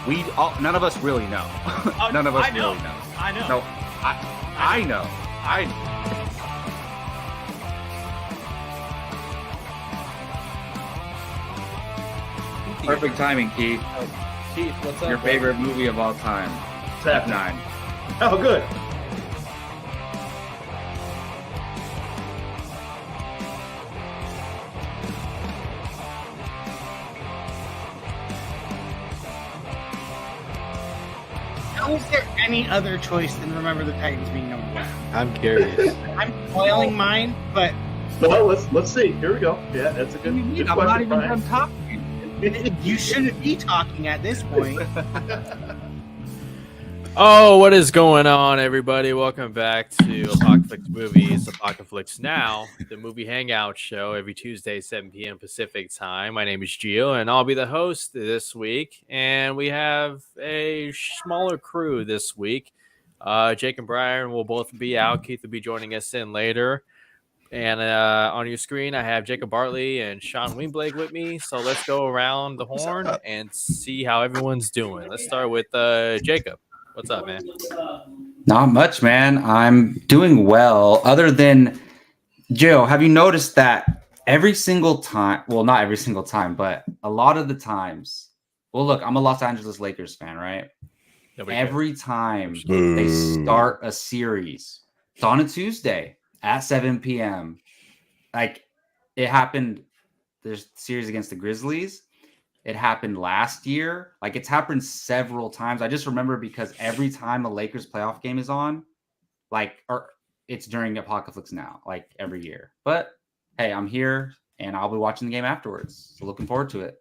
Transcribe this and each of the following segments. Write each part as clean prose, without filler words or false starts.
None of us really know. None of us really know. I know. No, I know. Perfect timing, Keith. Keith, what's up? Your favorite movie of all time, F9. Oh, good. How is there any other choice than Remember the Titans being number one? I'm curious. I'm spoiling mine, but Well, let's see. Here we go. Yeah, that's a good, good I'm question, not even Brian. done talking. you shouldn't be talking at this point. Oh, what is going on, everybody? Welcome back to Apocaflix Movies, Apocaflix Now, the movie hangout show every Tuesday, 7 p.m. Pacific time. My name is Gio, and I'll be the host this week. And we have a smaller crew this week. Jake and Brian will both be out. Keith will be joining us in later. And on your screen, I have Jacob Bartley and Sean Wingblade with me. So let's go around the horn and see how everyone's doing. Let's start with Jacob. What's up, man? Not much, man. I'm doing well. Other than, Joe, have you noticed that every single time, well, not every single time, but a lot of the times, well, look, I'm a Los Angeles Lakers fan, right? Every time they start a series, it's on a Tuesday at 7 p.m. Like, it happened, there's a series against the Grizzlies. It happened last year. Like, it's happened several times. I just remember because every time a Lakers playoff game is on, or it's during Apocaflix Now, like every year. But hey, I'm here and I'll be watching the game afterwards. So looking forward to it.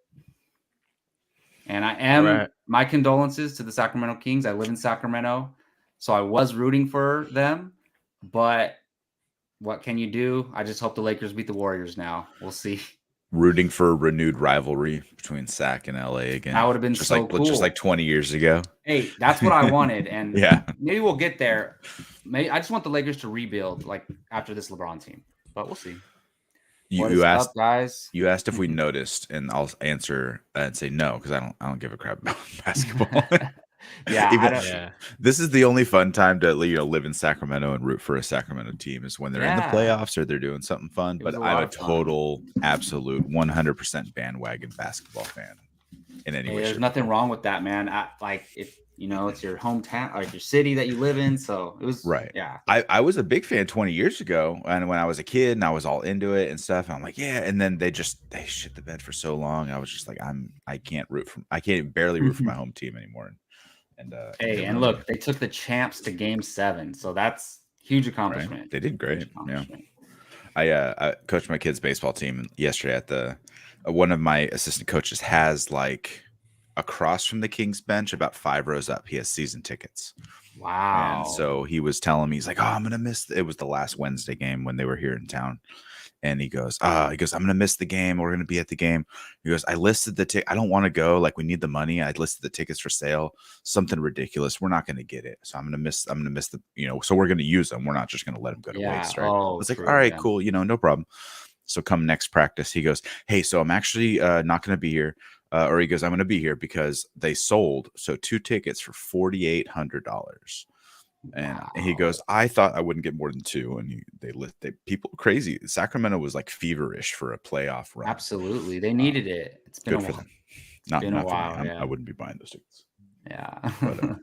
And I am, my condolences to the Sacramento Kings. I live in Sacramento, so I was rooting for them. But what can you do? I just hope the Lakers beat the Warriors now. We'll see. Rooting for a renewed rivalry between Sac and LA again. That would have been just so cool. Just like 20 years ago. Hey, that's what I wanted. And yeah, maybe we'll get there. Maybe I just want the Lakers to rebuild like after this LeBron team. But we'll see. You asked, up, guys? You asked if we noticed, and I'll answer and say no, because I don't give a crap about basketball. Yeah, This is the only fun time to live in Sacramento and root for a Sacramento team is when they're in the playoffs or they're doing something fun. But I'm a total, absolute 100% bandwagon basketball fan. In any way, there's nothing wrong with that, man. If it's your hometown, like your city that you live in. So it was right. Yeah, I was a big fan 20 years ago, and when I was a kid, and I was all into it and stuff. And I'm like, yeah. And then they shit the bed for so long. I was just like, I can't barely root for my home team anymore. And look, they took the champs to Game 7, so that's huge accomplishment. Right? They did great. Yeah, I coached my kids' baseball team yesterday at the. One of my assistant coaches has like across from the Kings bench, about 5 rows up, he has season tickets. Wow! And so he was telling me, he's like, "Oh, I'm gonna miss." It was the last Wednesday game when they were here in town. And he goes, I'm going to miss the game. We're going to be at the game. He goes, I listed the ticket. I don't want to go. Like, we need the money. I listed the tickets for sale. Something ridiculous. We're not going to get it. So I'm going to miss the, so we're going to use them. We're not just going to let them go to waste. Right. I was like, all right, cool. No problem. So come next practice, he goes, hey, so I'm actually not going to be here. Or he goes, I'm going to be here because they sold. So 2 tickets for $4,800. And he goes, I thought I wouldn't get more than 2, and they people crazy. Sacramento was like feverish for a playoff run. Absolutely, they needed it. It's been good for them. Not for me. I wouldn't be buying those tickets. Yeah. But,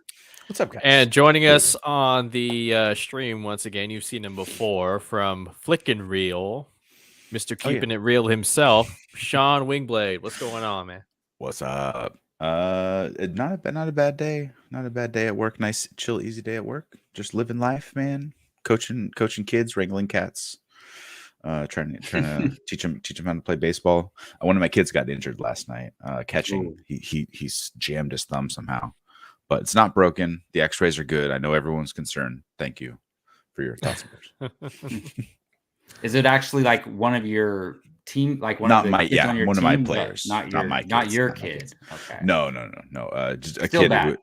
what's up, guys? And joining us on the stream once again, you've seen him before from Flickin' Reel, Mr. Keeping It Real himself, Sean Wingblade. What's going on, man? What's up? Not a bad day. Not a bad day at work. Nice, chill, easy day at work. Just living life, man. Coaching kids, wrangling cats. Trying to teach them how to play baseball. One of my kids got injured last night. Catching. He's jammed his thumb somehow, but it's not broken. The X-rays are good. I know everyone's concerned. Thank you for your thoughts. Is it actually like one of your team, like one not of the my kids on your one team, of my players, not your kid? Okay. No. Just a Still kid. bad,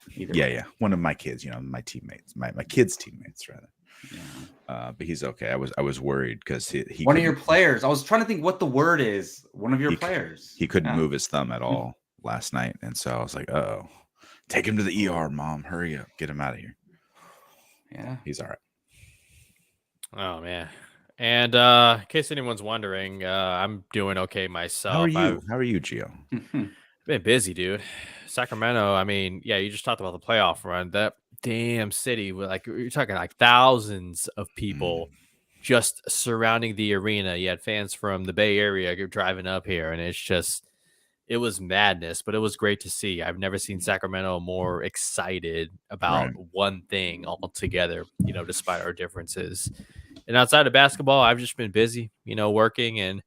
One of my kids. My teammates, my kids' teammates, rather. Yeah. But he's okay. I was worried because he one of your players. I was trying to think what the word is. One of your players. He couldn't move his thumb at all last night, and so I was like, oh. Take him to the ER, Mom. Hurry up. Get him out of here. Yeah. He's all right. Oh man. And in case anyone's wondering, I'm doing okay myself. How are you? I've How are you, Gio? been busy, dude. Sacramento, I mean, yeah, you just talked about the playoff run. That damn city, like you're talking like thousands of people just surrounding the arena. You had fans from the Bay Area driving up here, and it was madness, but it was great to see. I've never seen Sacramento more excited about Right. one thing altogether, despite our differences. And outside of basketball, I've just been busy, working and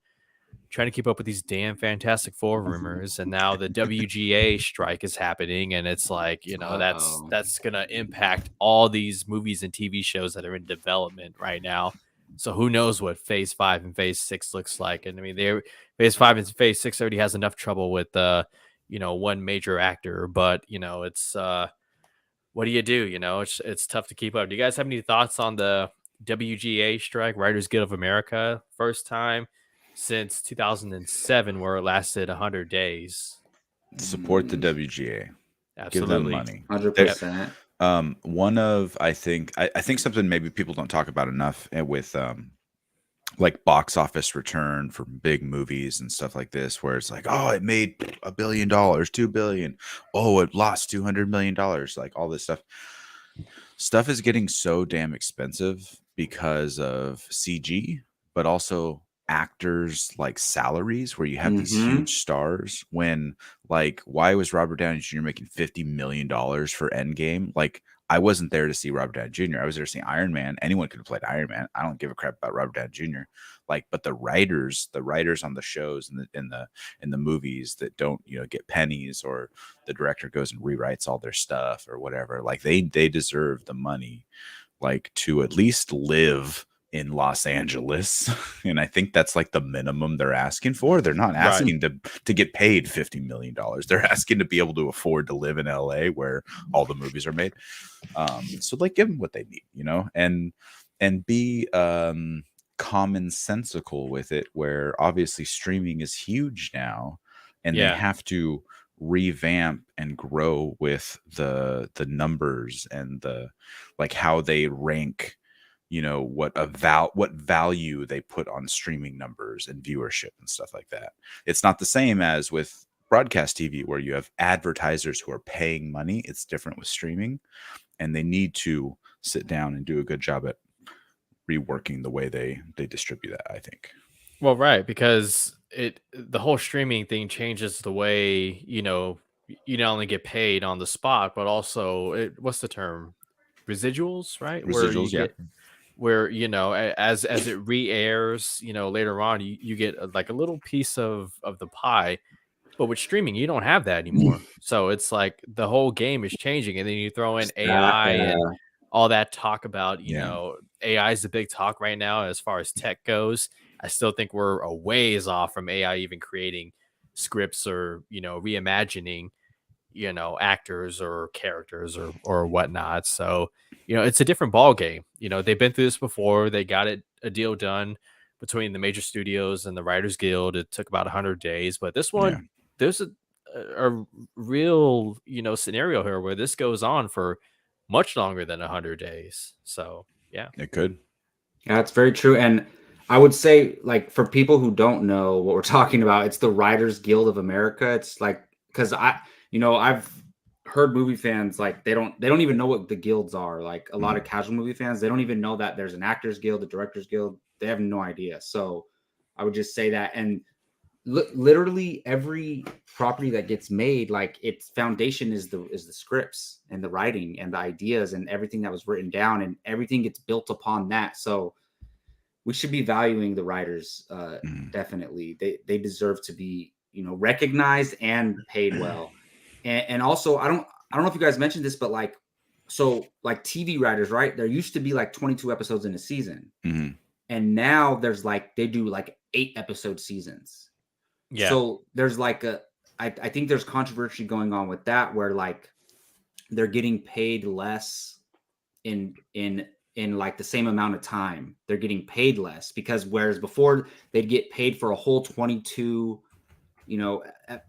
trying to keep up with these damn Fantastic Four rumors. And now the WGA strike is happening, and it's like, that's gonna impact all these movies and TV shows that are in development right now. So who knows what Phase 5 and Phase 6 looks like? And I mean, Phase 5 and Phase 6 already has enough trouble with one major actor, but it's what do you do? It's tough to keep up. Do you guys have any thoughts on the WGA strike, Writers Guild of America? First time since 2007 where it lasted 100 days. Support the WGA. Absolutely. Give them money. 100%. One of I think something maybe people don't talk about enough with like box office return for big movies and stuff like this, where it's like, oh, it made $1 billion, $2 billion. Oh, it lost $200 million. Like all this stuff is getting so damn expensive because of CG, but also actors like salaries, where you have these huge stars. When like, why was Robert Downey Jr. making $50 million for Endgame? Like, I wasn't there to see Robert Downey Jr. I was there to see Iron Man. Anyone could have played Iron Man. I don't give a crap about Robert Downey Jr. Like, but the writers on the shows and in the movies that don't get pennies, or the director goes and rewrites all their stuff or whatever, like they deserve the money, like, to at least live in Los Angeles. And I think that's like the minimum they're asking for. They're not asking to get paid $50 million. They're asking to be able to afford to live in LA where all the movies are made. So like, give them what they need, and be commonsensical with it, where obviously streaming is huge now, and they have to revamp and grow with the numbers and the like, how they rank, what value they put on streaming numbers and viewership and stuff like that. It's not the same as with broadcast TV, where you have advertisers who are paying money. It's different with streaming, and they need to sit down and do a good job at reworking the way they distribute that, I think. Well, right, because the whole streaming thing changes the way, you not only get paid on the spot, but also what's the term? Residuals, right? Residuals, where as it re-airs, later on, you get like a little piece of the pie. But with streaming, you don't have that anymore. So it's like the whole game is changing, and then you throw in AI and all that talk about, AI is the big talk right now as far as tech goes. I still think we're a ways off from AI even creating scripts or reimagining actors or characters or whatnot. So it's a different ball game. They've been through this before. They got a deal done between the major studios and the Writers Guild. It took about 100 days, but this one, there's a real scenario here where this goes on for much longer than 100 days. So yeah, it could. Yeah, that's very true. And I would say, like, for people who don't know what we're talking about, it's the Writers Guild of America. It's like, because I've heard movie fans, like, they don't even know what the guilds are. Like, a lot of casual movie fans, they don't even know that there's an Actors Guild, a Directors Guild. They have no idea. So I would just say that. And literally every property that gets made, like, its foundation is the scripts and the writing and the ideas and everything that was written down, and everything gets built upon that. So we should be valuing the writers. Definitely, they deserve to be recognized and paid well. And also, I don't know if you guys mentioned this, but like TV writers, right? There used to be like 22 episodes in a season, and now there's like, they do like 8-episode seasons. Yeah. So there's like I think there's controversy going on with that, where like they're getting paid less in like the same amount of time. They're getting paid less, because whereas before they'd get paid for a whole 22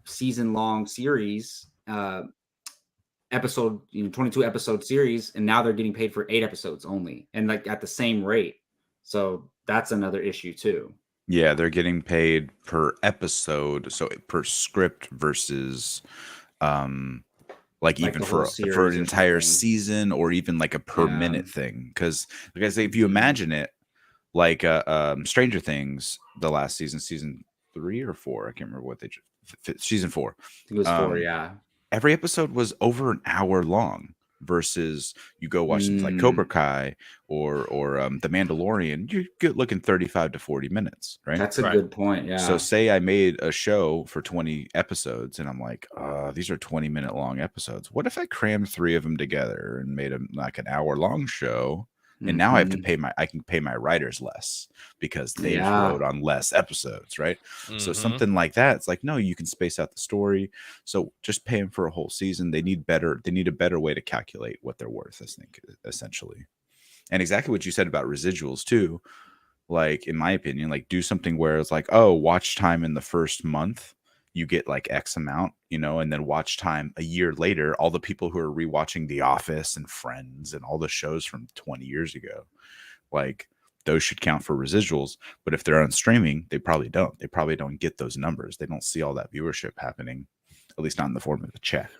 season long series, episode, 22 episode series, and now they're getting paid for 8 episodes only, and like at the same rate. So that's another issue too. Yeah, they're getting paid per episode, so per script versus like Like even the whole for series an or entire something. season, or even like a per Yeah. minute thing. Because like I say, if you imagine it, like Stranger Things, the last season 3 or 4, I can't remember what season 4. I think it was 4, yeah. Every episode was over an hour long, versus you go watch something like Cobra Kai or The Mandalorian, you get looking 35 to 40 minutes, right? That's a good point. Yeah. So say I made a show for 20 episodes and I'm like, these are 20-minute long episodes. What if I crammed 3 of them together and made them like an hour long show? And now I have to I can pay my writers less because they wrote on less episodes, right? So something like that, it's like, no, you can space out the story. So just pay them for a whole season. They need a better way to calculate what they're worth, I think, essentially. And exactly what you said about residuals too. Like, in my opinion, like do something where it's like, oh, watch time in the first month, you get like X amount, and then watch time a year later, all the people who are rewatching The Office and Friends and all the shows from 20 years ago, like those should count for residuals. But if they're on streaming, they probably don't. They probably don't get those numbers. They don't see all that viewership happening, at least not in the form of a check.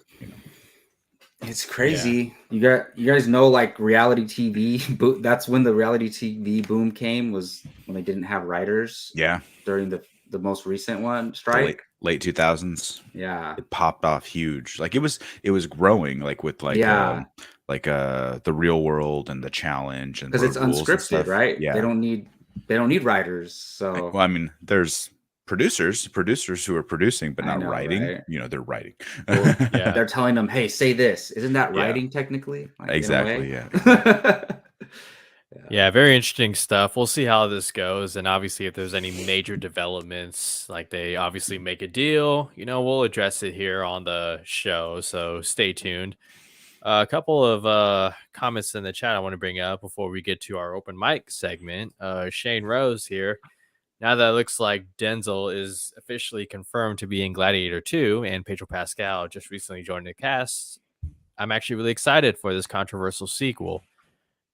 It's crazy. Yeah. You guys know, like reality TV. That's when the reality TV boom came, was when they didn't have writers. Yeah. During the most recent one strike. Late 2000s. Yeah. It popped off huge. Like it was growing, like with like the Real World and The Challenge, and because it's unscripted, right? Yeah. They don't need writers. So well, I mean, there's producers who are producing but not writing. Right? They're writing. Well, they're telling them, hey, say this. Isn't that writing technically? Like, exactly. Yeah. Yeah, very interesting stuff. We'll see how this goes. And obviously, if there's any major developments, like they obviously make a deal, we'll address it here on the show. So stay tuned. A couple of comments in the chat I want to bring up before we get to our open mic segment. Shane Rose here. Now that it looks like Denzel is officially confirmed to be in Gladiator 2 and Pedro Pascal just recently joined the cast, I'm actually really excited for this controversial sequel.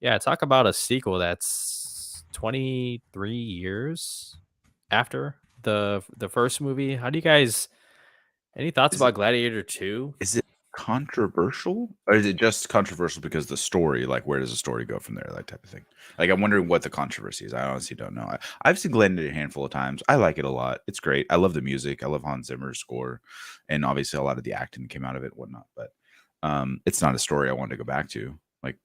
Yeah, talk about a sequel that's 23 years after the first movie. How do you guys, any thoughts about Gladiator 2? Is it controversial, or is it just controversial because the story, like where does the story go from there, that type of thing? Like I'm wondering what the controversy is. I honestly don't know. I've seen Gladiator a handful of times. I like it a lot. It's great. I love the music. I love Hans Zimmer's score, and obviously a lot of the acting came out of it, whatnot. But it's not a story I wanted to go back to. Like,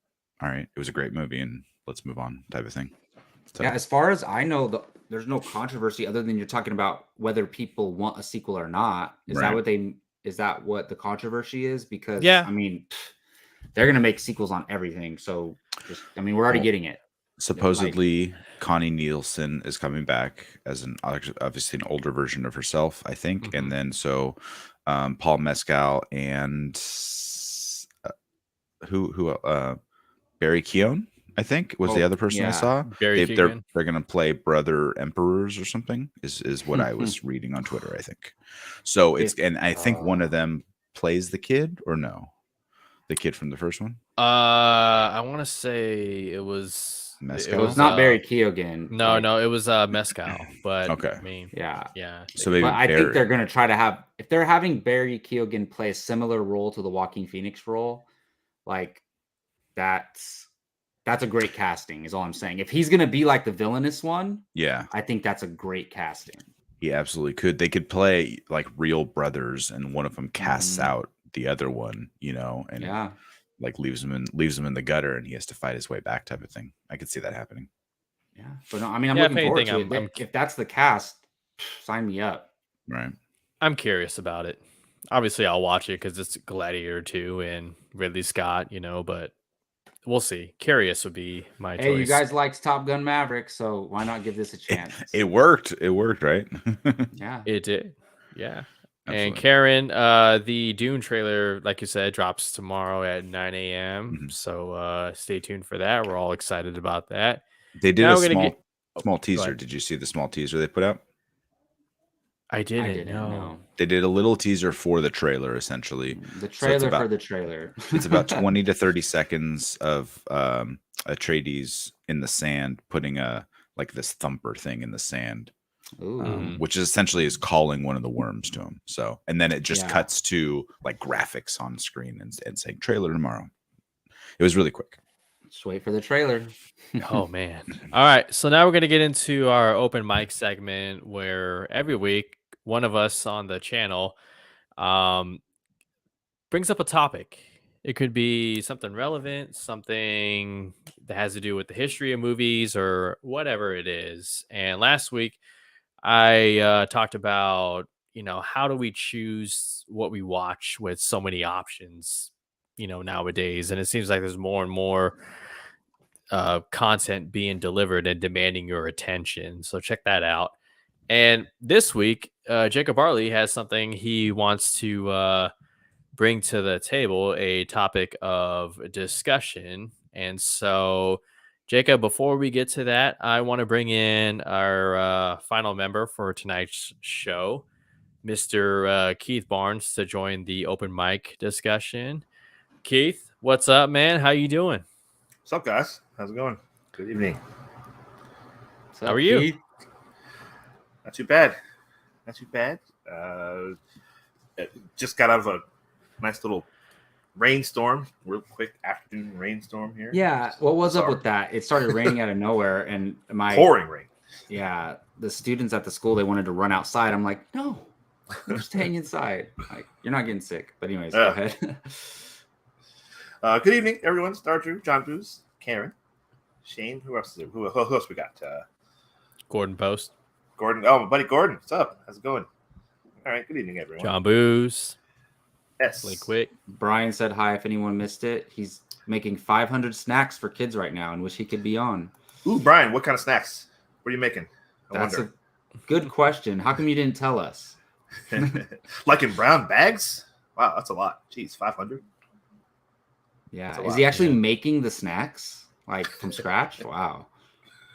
all right, it was a great movie and let's move on, type of thing. So. Yeah, as far as I know, there's no controversy other than you're talking about whether people want a sequel or not. Is that what the controversy is? Because I mean, they're gonna make sequels on everything. So we're already getting it. Supposedly, Connie Nielsen is coming back as obviously an older version of herself, I think, and then Paul Mescal and Barry Keoghan, I think, was the other person I saw. They're going to play brother emperors or something, is what I was reading on Twitter, I think. So and I think one of them plays the kid, or no? The kid from the first one? I want to say it was Mescal. It was not Barry Keoghan. No, it was Mescal. But okay. I mean, yeah. So maybe I think they're going to try to have, if they're having Barry Keoghan play a similar role to the Joaquin Phoenix role, like that's a great casting, is all I'm saying. If he's going to be like the villainous one, I think that's a great casting. He absolutely could. They could play like real brothers, and one of them casts out the other one, and like leaves him in the gutter, and he has to fight his way back, type of thing. I could see that happening. Yeah, but no, I mean, I'm looking forward to it. If that's the cast, sign me up. Right. I'm curious about it. Obviously, I'll watch it because it's Gladiator 2 and Ridley Scott, but we'll see. Curious would be my choice. Hey, you guys liked Top Gun Maverick, so why not give this a chance? It worked. It worked, right? Yeah. It did. Yeah. Absolutely. And Karen, the Dune trailer, like you said, drops tomorrow at 9 a.m. So stay tuned for that. We're all excited about that. They did a small teaser. Did you see the small teaser they put out? I didn't, I didn't know. know. They did a little teaser for the trailer, essentially. The So trailer it's about for the trailer. it's about 20 to 30 seconds of Atreides in the sand putting a like this thumper thing in the sand. Ooh. Which is essentially is calling one of the worms to him. So, and then it just Yeah. cuts to like graphics on screen and saying trailer tomorrow. It was really quick. Just wait for the trailer. Oh man. All right. So now we're going to get into our open mic segment where every week one of us on the channel brings up a topic. It could be something relevant, something that has to do with the history of movies or whatever it is. And last week I talked about, how do we choose what we watch with so many options, nowadays. And it seems like there's more and more content being delivered and demanding your attention. So check that out. And this week, Jacob Barley has something he wants to bring to the table, a topic of discussion. And so, Jacob, before we get to that, I want to bring in our final member for tonight's show, Mr. Keith Barnes, to join the open mic discussion. Keith, what's up, man? How you doing? What's up, guys? How's it going? Good evening. How are you? Keith? Not too bad. Not too bad. Just got out of a nice little rainstorm, real quick afternoon rainstorm here. Yeah. What was up with that? It started raining out of nowhere, and pouring rain. Yeah, the students at the school, they wanted to run outside. I'm like, no, you're staying inside. Like, you're not getting sick. But anyways, go ahead. Good evening, everyone. Star Drew, John Booze, Karen, Shane. Who else is there? Who else we got? Gordon Post. Gordon. Oh, my buddy Gordon. What's up? How's it going? All right. Good evening, everyone. John Booze. Yes. Really quick. Brian said hi if anyone missed it. He's making 500 snacks for kids right now and wish he could be on. Ooh, Brian, what kind of snacks? What are you making? That's a good question. How come you didn't tell us? Like in brown bags? Wow, that's a lot. Jeez, 500? Yeah. Is he actually making the snacks like from scratch? Wow.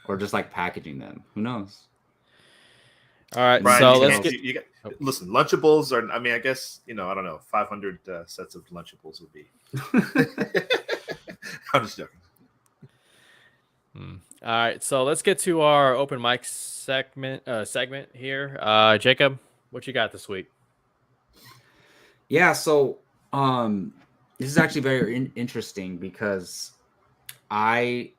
Or just like packaging them? Who knows? All right. Brian, So let's get. Listen, Lunchables are, I mean, I guess, I don't know, 500 sets of Lunchables would be. I'm just joking. All right, so let's get to our open mic segment here. Jacob, what you got this week? Yeah, so this is actually very interesting because I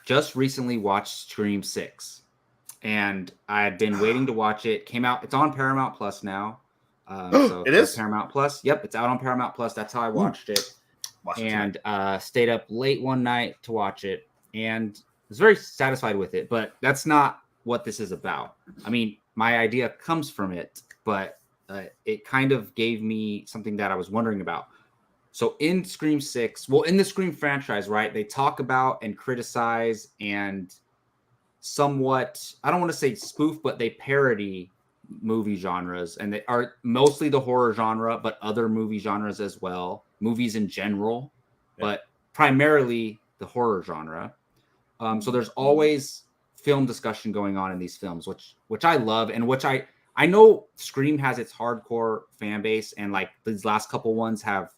just recently watched Scream 6, and I had been waiting to watch it. Came out. It's on Paramount Plus now. So it is Paramount Plus. Yep, it's out on Paramount Plus. That's how I watched it. And stayed up late one night to watch it, and was very satisfied with it. But that's not what this is about. I mean, my idea comes from it, but it kind of gave me something that I was wondering about. So in Scream 6, well, in the Scream franchise, right, they talk about and criticize and somewhat, I don't want to say spoof, but they parody movie genres, and they are mostly the horror genre, but other movie genres as well, movies in general, but primarily the horror genre. So there's always film discussion going on in these films, which I love, and which I know Scream has its hardcore fan base, and like these last couple ones have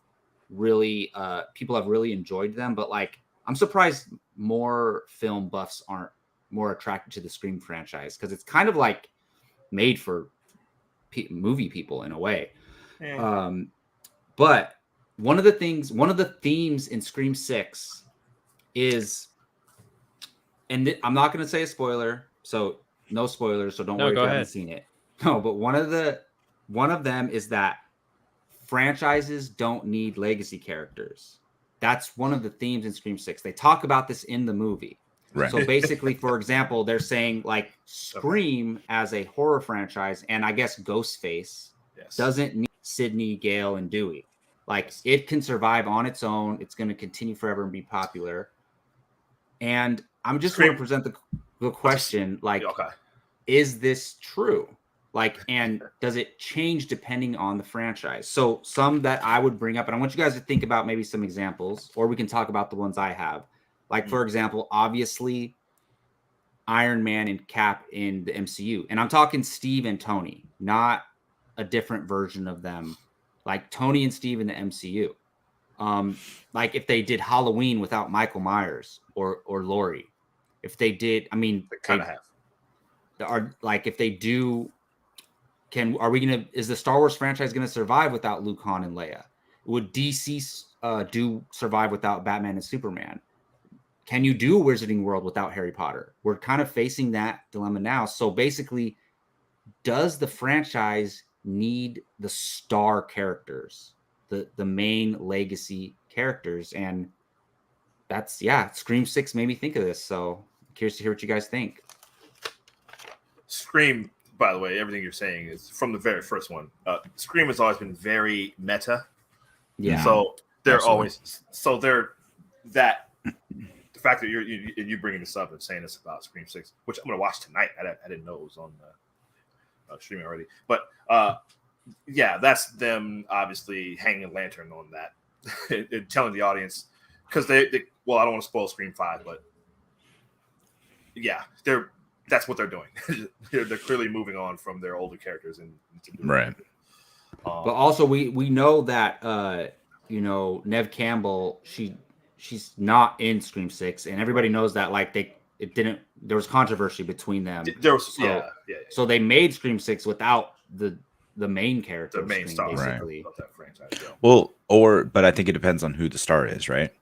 really people have really enjoyed them, but like I'm surprised more film buffs aren't more attracted to the Scream franchise, because it's kind of like made for movie people in a way. But one of the themes in Scream 6 is, and I'm not going to say a spoiler, so no spoilers, so don't worry if you haven't seen it. No, but one of them is that franchises don't need legacy characters. That's one of the themes in Scream 6. They talk about this in the movie. Right. So basically, for example, they're saying like Scream as a horror franchise, and I guess Ghostface doesn't need Sidney, Gale, and Dewey. Like it can survive on its own. It's going to continue forever and be popular. And I'm just going to present the question, like, is this true? Like, and does it change depending on the franchise? So some that I would bring up, and I want you guys to think about maybe some examples, or we can talk about the ones I have. Like, for example, obviously, Iron Man and Cap in the MCU. And I'm talking Steve and Tony, not a different version of them. Like Tony and Steve in the MCU. Like if they did Halloween without Michael Myers or Laurie. If they did, I mean, They kind of have. Are like if they do, is the Star Wars franchise gonna survive without Luke, Han, and Leia? Would DC do survive without Batman and Superman? Can you do a Wizarding World without Harry Potter? We're kind of facing that dilemma now. So basically, does the franchise need the star characters, the main legacy characters? And that's Scream 6 made me think of this. So I'm curious to hear what you guys think. Scream, by the way, everything you're saying is from the very first one. Scream has always been very meta. Yeah. So they're Absolutely. The fact that you bringing this up and saying this about Scream 6, which I'm going to watch tonight. I didn't know it was on streaming already. But that's them obviously hanging a lantern on that and telling the audience, because I don't want to spoil Scream 5, but that's what they're doing. they're clearly moving on from their older characters and Right. But also we know that Neve Campbell, she's not in Scream 6, and everybody knows that. Like there was controversy between them. So they made Scream 6 without the main character, the main star, basically. of that franchise. Yeah. Well, but I think it depends on who the star is, right?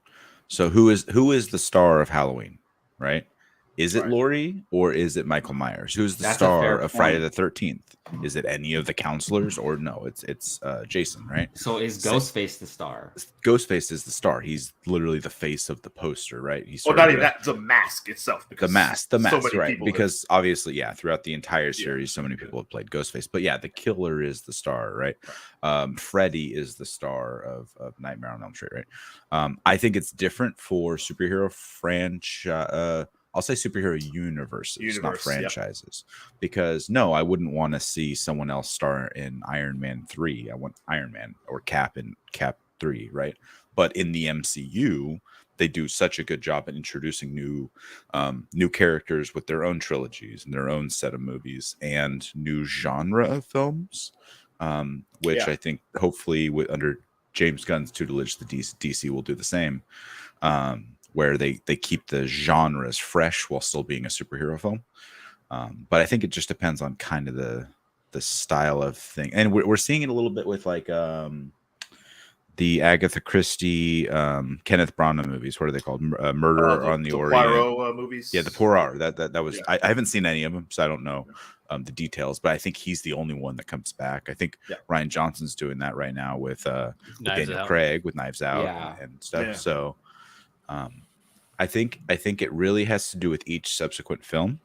So who is the star of Halloween, right? Is it Right. Laurie or is it Michael Myers? Who's the That's a star fair of Friday point. the 13th? Is it any of the counselors or no? It's Jason, right? So is Ghostface the star? Ghostface is the star. He's literally the face of the poster, right? He's Well, not even that. The mask itself. the mask, so many right? people Because obviously, throughout the entire series, so many people have played Ghostface. But the killer is the star, right? Freddy is the star of Nightmare on Elm Street, right? I think it's different for superhero franchise. I'll say superhero universes, not franchises, because I wouldn't want to see someone else star in Iron Man 3. I want Iron Man or Cap in Cap 3, right? But in the MCU, they do such a good job at introducing new characters with their own trilogies and their own set of movies and new genre of films, which I think hopefully under James Gunn's tutelage, the DC will do the same. Where they keep the genres fresh while still being a superhero film. But I think it just depends on kind of the style of thing. And we're seeing it a little bit with like the Agatha Christie, Kenneth Branagh movies. What are they called? Murder on the Orient. Poirot movies. Yeah, the Poirot. That was. Yeah. I haven't seen any of them, so I don't know the details. But I think he's the only one that comes back. I think Ryan Johnson's doing that right now with Daniel Craig with Knives Out and stuff. Yeah. So I think it really has to do with each subsequent film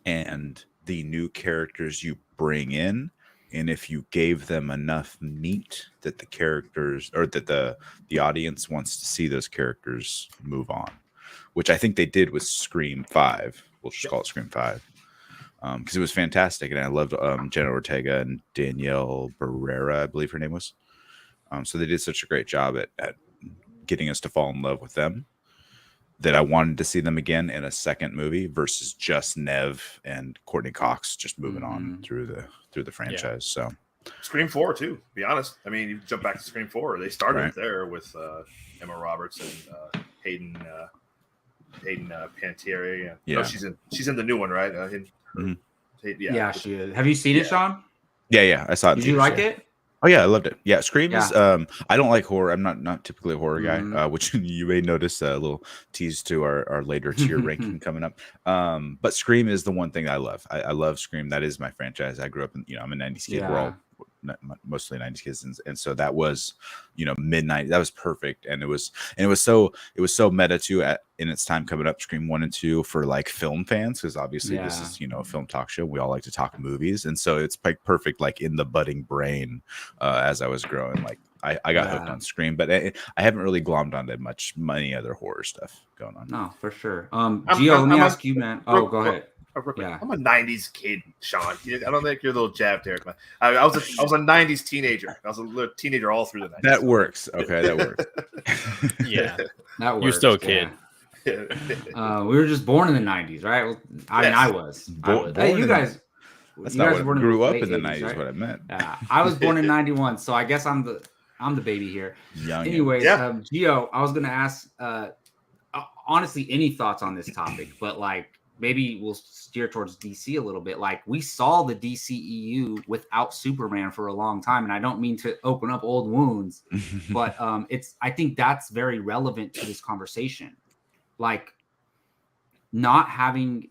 and the new characters you bring in, and if you gave them enough meat that the characters or that the audience wants to see those characters move on, which I think they did with Scream 5. We'll just call it Scream 5 because it was fantastic, and I loved Jenna Ortega and Danielle Barrera, I believe her name was. So they did such a great job at getting us to fall in love with them, that I wanted to see them again in a second movie versus just Neve and Courtney Cox just moving on through the franchise. So Scream 4 too, to be honest. I mean, you jump back to Scream 4. They started there with Emma Roberts and Hayden Panettiere. No, she's in the new one, right? She is. Have you seen it, Sean? Yeah, I saw it. Did you like it? Oh yeah, I loved it. Yeah, Scream is. I don't like horror. I'm not typically a horror guy, which you may notice a little tease to our later tier ranking coming up. But Scream is the one thing I love. I love Scream. That is my franchise. I grew up in. I'm a '90s kid. We're all mostly '90s kids, and so that was mid-90s. That was perfect, and it was so meta too in its time coming up. Scream 1 and 2 for like film fans, because obviously this is a film talk show. We all like to talk movies, and so it's like perfect, like in the budding brain as I was growing. Like I got hooked on Scream, but I haven't really glommed onto many other horror stuff going on. No, for sure. Gio, let me ask you, man. Oh, go ahead. Yeah. I'm a '90s kid, Sean. I don't think you're a little jabbed there. I was a '90s teenager. I was a little teenager all through the '90s. That works. Okay, that works. Yeah, that works. You're still a kid. We were just born in the 90s, right? Well, I mean, I was. Born Hey, you in- guys. That's you not guys what were born grew up late in the 80s, 90s. right? What I meant. Yeah, I was born in 91, so I guess I'm the baby here. Young. Anyways, Yeah. Gio, I was gonna ask honestly any thoughts on this topic, but like maybe we'll steer towards DC a little bit. Like we saw the DCEU without Superman for a long time, and I don't mean to open up old wounds, but I think that's very relevant to this conversation. Like not having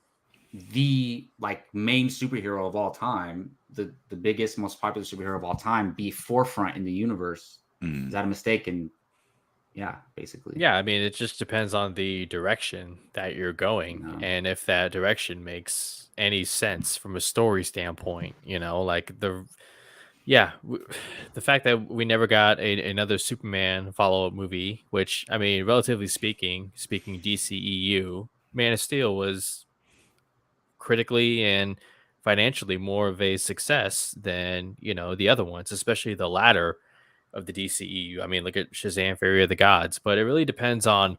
the like main superhero of all time, the biggest, most popular superhero of all time, be forefront in the universe. Is that a mistake? And yeah, basically. Yeah, I mean, it just depends on the direction that you're going, No. and if that direction makes any sense from a story standpoint. Like the fact that we never got another Superman follow-up movie, which I mean, relatively speaking DCEU, Man of Steel was critically and financially more of a success than the other ones, especially the latter of the DCEU. I mean, look at Shazam: Fury of the Gods, but it really depends on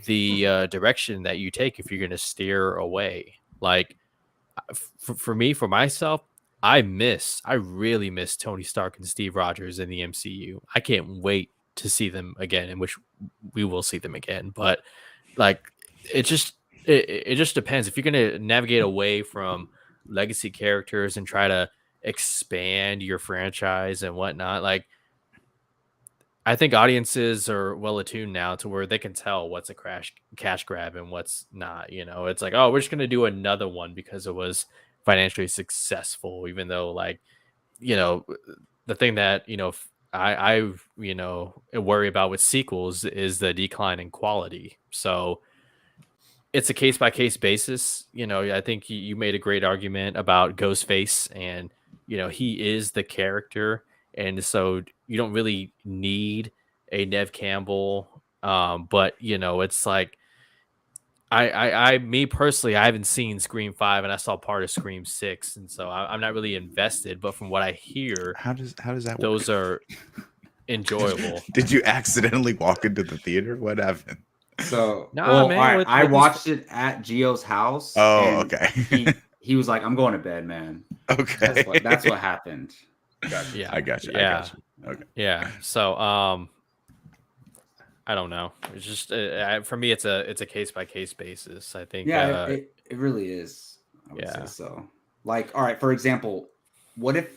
the direction that you take if you're going to steer away. Like for me, for myself, I really miss Tony Stark and Steve Rogers in the MCU. I can't wait to see them again, in which we will see them again. But like, it just depends. If you're going to navigate away from legacy characters and try to expand your franchise and whatnot, like, I think audiences are well attuned now to where they can tell what's a cash grab and what's not. It's like, oh, we're just going to do another one because it was financially successful, even though like, the thing that, I worry about with sequels is the decline in quality. So it's a case by case basis. I think you made a great argument about Ghostface, and, he is the character. And so you don't really need a Nev Campbell. But it's like, me personally, I haven't seen Scream 5 and I saw part of Scream 6. And so I'm not really invested, but from what I hear, How does that work? those are enjoyable. Did you accidentally walk into the theater? What happened? So Nah, man, all right, with I these- watched it at Gio's house. Oh, and okay. he was like, "I'm going to bed, man." Okay. That's what happened. Yeah, I got you. Yeah. I got you. Okay. Yeah. So, I don't know. It's just for me, it's a case by case basis. I think. Yeah, it really is. I would say so. Like, all right, for example, what if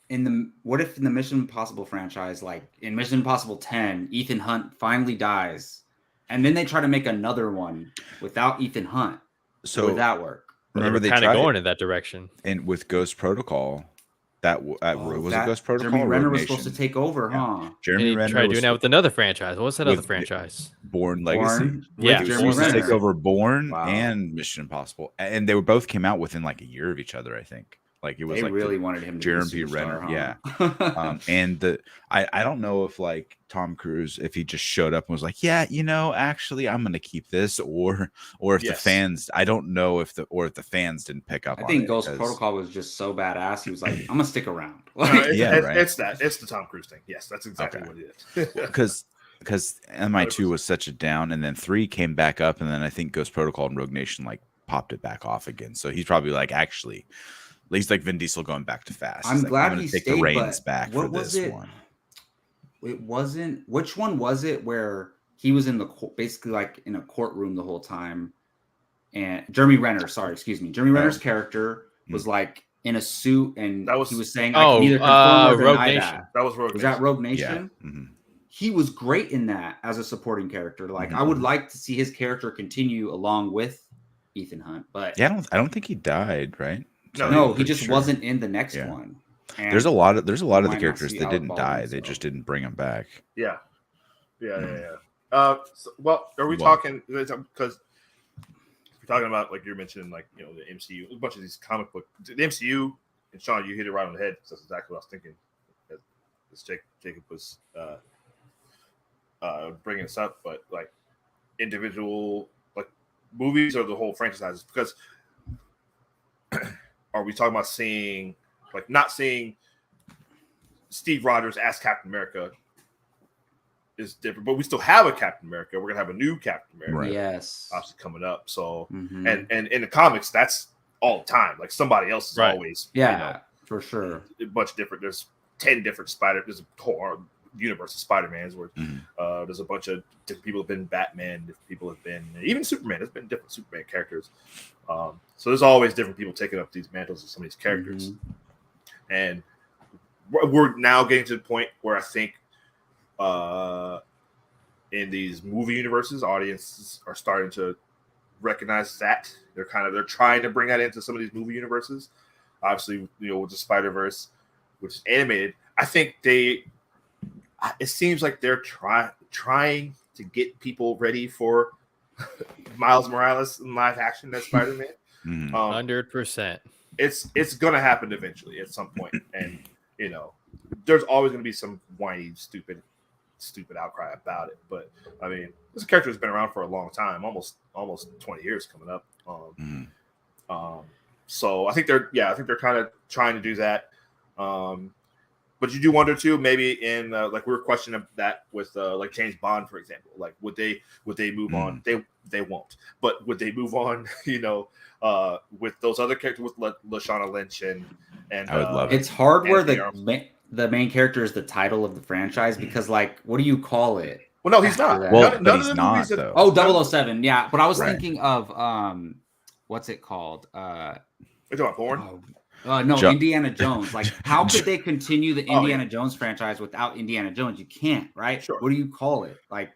in the Mission Impossible franchise, like in Mission Impossible 10, Ethan Hunt finally dies, and then they try to make another one without Ethan Hunt? So would that work? remember they kind of tried going in that direction. and with Ghost Protocol. That was it Ghost Protocol? Jeremy or Renner Rogue was Nation? supposed to take over, Yeah. huh? And Jeremy he Renner tried was doing that with another franchise. What's that other with franchise? Born Legacy. Born Yeah, with He was Jeremy supposed to take Renner. over Born Wow. and Mission Impossible, and they were both came out within like a year of each other. I think like it was They like really wanted him to Jeremy be a superstar, Renner, huh? and I don't know if like Tom Cruise, if he just showed up and was like, yeah, actually I'm gonna keep this, or if the Yes. fans, I don't know if the fans didn't pick up I on think it. Ghost 'cause- Protocol was just so badass. He was like, "I'm gonna stick around." Yeah, right. It's the Tom Cruise thing. Yes, that's exactly Okay. what it is. because MI2 was such a down, and then 3 came back up, and then I think Ghost Protocol and Rogue Nation like popped it back off again. So he's probably like, actually, at least like Vin Diesel going back to fast. I'm He's like, glad gonna he take stayed, the reins but back what for was this it? one. It wasn't. Which one was it where he was in the basically like in a courtroom the whole time? And Jeremy Renner, sorry, excuse me, Jeremy Renner's character was like in a suit, and That was- he was saying, "I can either confirm or Rogue deny Nation. that." That was Rogue Was Nation. that Rogue Yeah. Nation? Mhm. He was great in that as a supporting character. Like I would like to see his character continue along with Ethan Hunt, but Yeah, I don't think he died, right? No, no, I'm he pretty just sure. wasn't in the next Yeah. one. And There's a lot of we the might not characters see that Alec didn't Baldwin, die. They so. just didn't bring them back. Yeah. Mhm. Well, are we Well- talking? Because we're talking about like you're mentioning, like the MCU, a bunch of these comic book, the MCU, and Sean, you hit it right on the head. That's exactly what I was thinking. As Jacob was bringing this up, but like individual like movies or the whole franchises, because are we talking about seeing like not seeing Steve Rogers as Captain America is different, but we still have a Captain America. We're gonna have a new Captain America, Right. Yes. obviously coming up. So, Mhm. and in the comics, that's all the time. Like somebody else is Right. always, Yeah, for sure. a bunch of different. There's 10 different There's a whole universe of Spider-Mans where there's a bunch of different people have been Batman, different people have been even Superman. There's been different Superman characters. So there's always different people taking up these mantles of some of these characters, and we're now getting to the point where I think in these movie universes, audiences are starting to recognize that they're trying to bring that into some of these movie universes. Obviously, with the Spider-Verse, which is animated, I think it seems like they're trying to get people ready for Miles Morales in live action as Spider-Man. 100%. It's gonna happen eventually at some point, and there's always gonna be some whiny, stupid outcry about it. But I mean, this character has been around for a long time, almost 20 years coming up. So I think they're kind of trying to do that. But you do wonder too, maybe in like we were questioning that with like James Bond, for example. Like would they move on? They won't. But would they move on? With those other characters, with Lashana Lynch and I would love it. It's hard where Anthony the main character is the title of the franchise because, like, what do you call it? Well, no, he's not. After that? Well, None of he's the not, movies that- though. Oh, 007, yeah. But I was Right. thinking of what's it called? You're talking about Bourne? No, Jo- Indiana Jones. Like, how could they continue the Oh, Indiana Jones franchise without Indiana Jones? You can't, right? Sure. What do you call it? Like,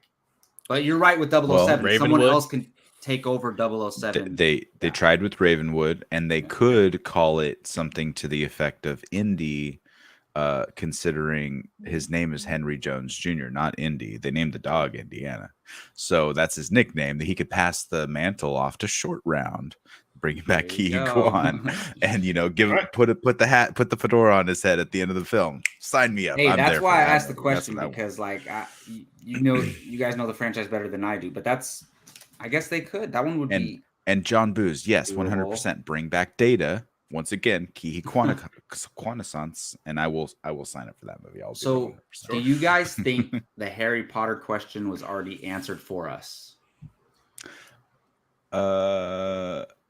but you're right with 007. Well, Someone Ravenwood? else can take over 007. They tried with Ravenwood, and they could call it something to the effect of Indy, considering his name is Henry Jones Jr., not Indy. They named the dog Indiana, so that's his nickname. That he could pass the mantle off to Short Round, bringing back There you Ki go. Kwan, and give Right. put the hat, put the fedora on his head at the end of the film. Sign me up. Hey, I'm that's there why for I that asked the movie. That's question what I want. because, like, you guys know the franchise better than I do. But I guess they could. That one would be. And John Booz, yes, Doable. 100%. Bring back Data once again. Kihi Quanaissance, and I will sign up for that movie. I'll do So, 100%. do you guys think the Harry Potter question was already answered for us?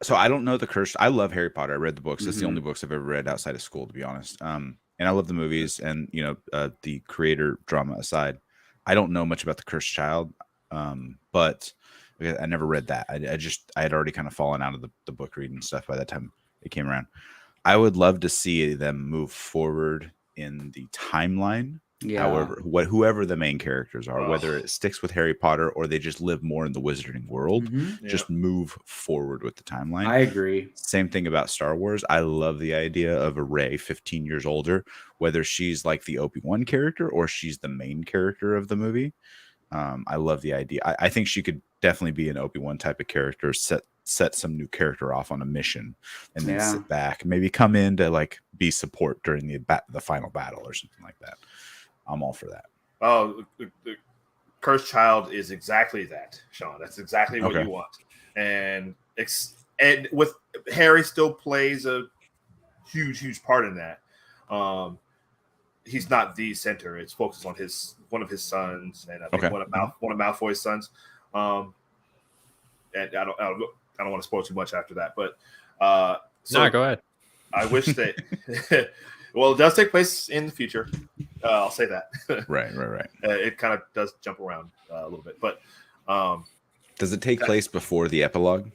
So I don't know the curse. I love Harry Potter. I read the books. That's the Mhm. only books I've ever read outside of school, to be honest. And I love the movies. And the creator drama aside, I don't know much about the Cursed Child. But I never read that. I had already kind of fallen out of the book reading stuff by that time it came around. I would love to see them move forward in the timeline. Yeah. However, whoever the main characters are, whether it sticks with Harry Potter or they just live more in the wizarding world, Mhm. just move forward with the timeline. I agree. Same thing about Star Wars. I love the idea of a Rey 15 years older, whether she's like the Obi-Wan character or she's the main character of the movie. I love the idea. I think she could definitely be an Obi-Wan type of character, set some new character off on a mission, and then sit back, maybe come in to like be support during the final battle or something like that. I'm all for that. Oh, the Cursed Child is exactly that, Sean. That's exactly what Okay. you want. And with Harry still plays a huge part in that. He's not the center. It's focused on one of his sons, and I think Okay. one of Malfoy's sons. And I don't want to spoil too much after that, but so No, go ahead. I wish that. Well, it does take place in the future. I'll say that. Right. It kind of does jump around a little bit, but Does it take place before the epilogue,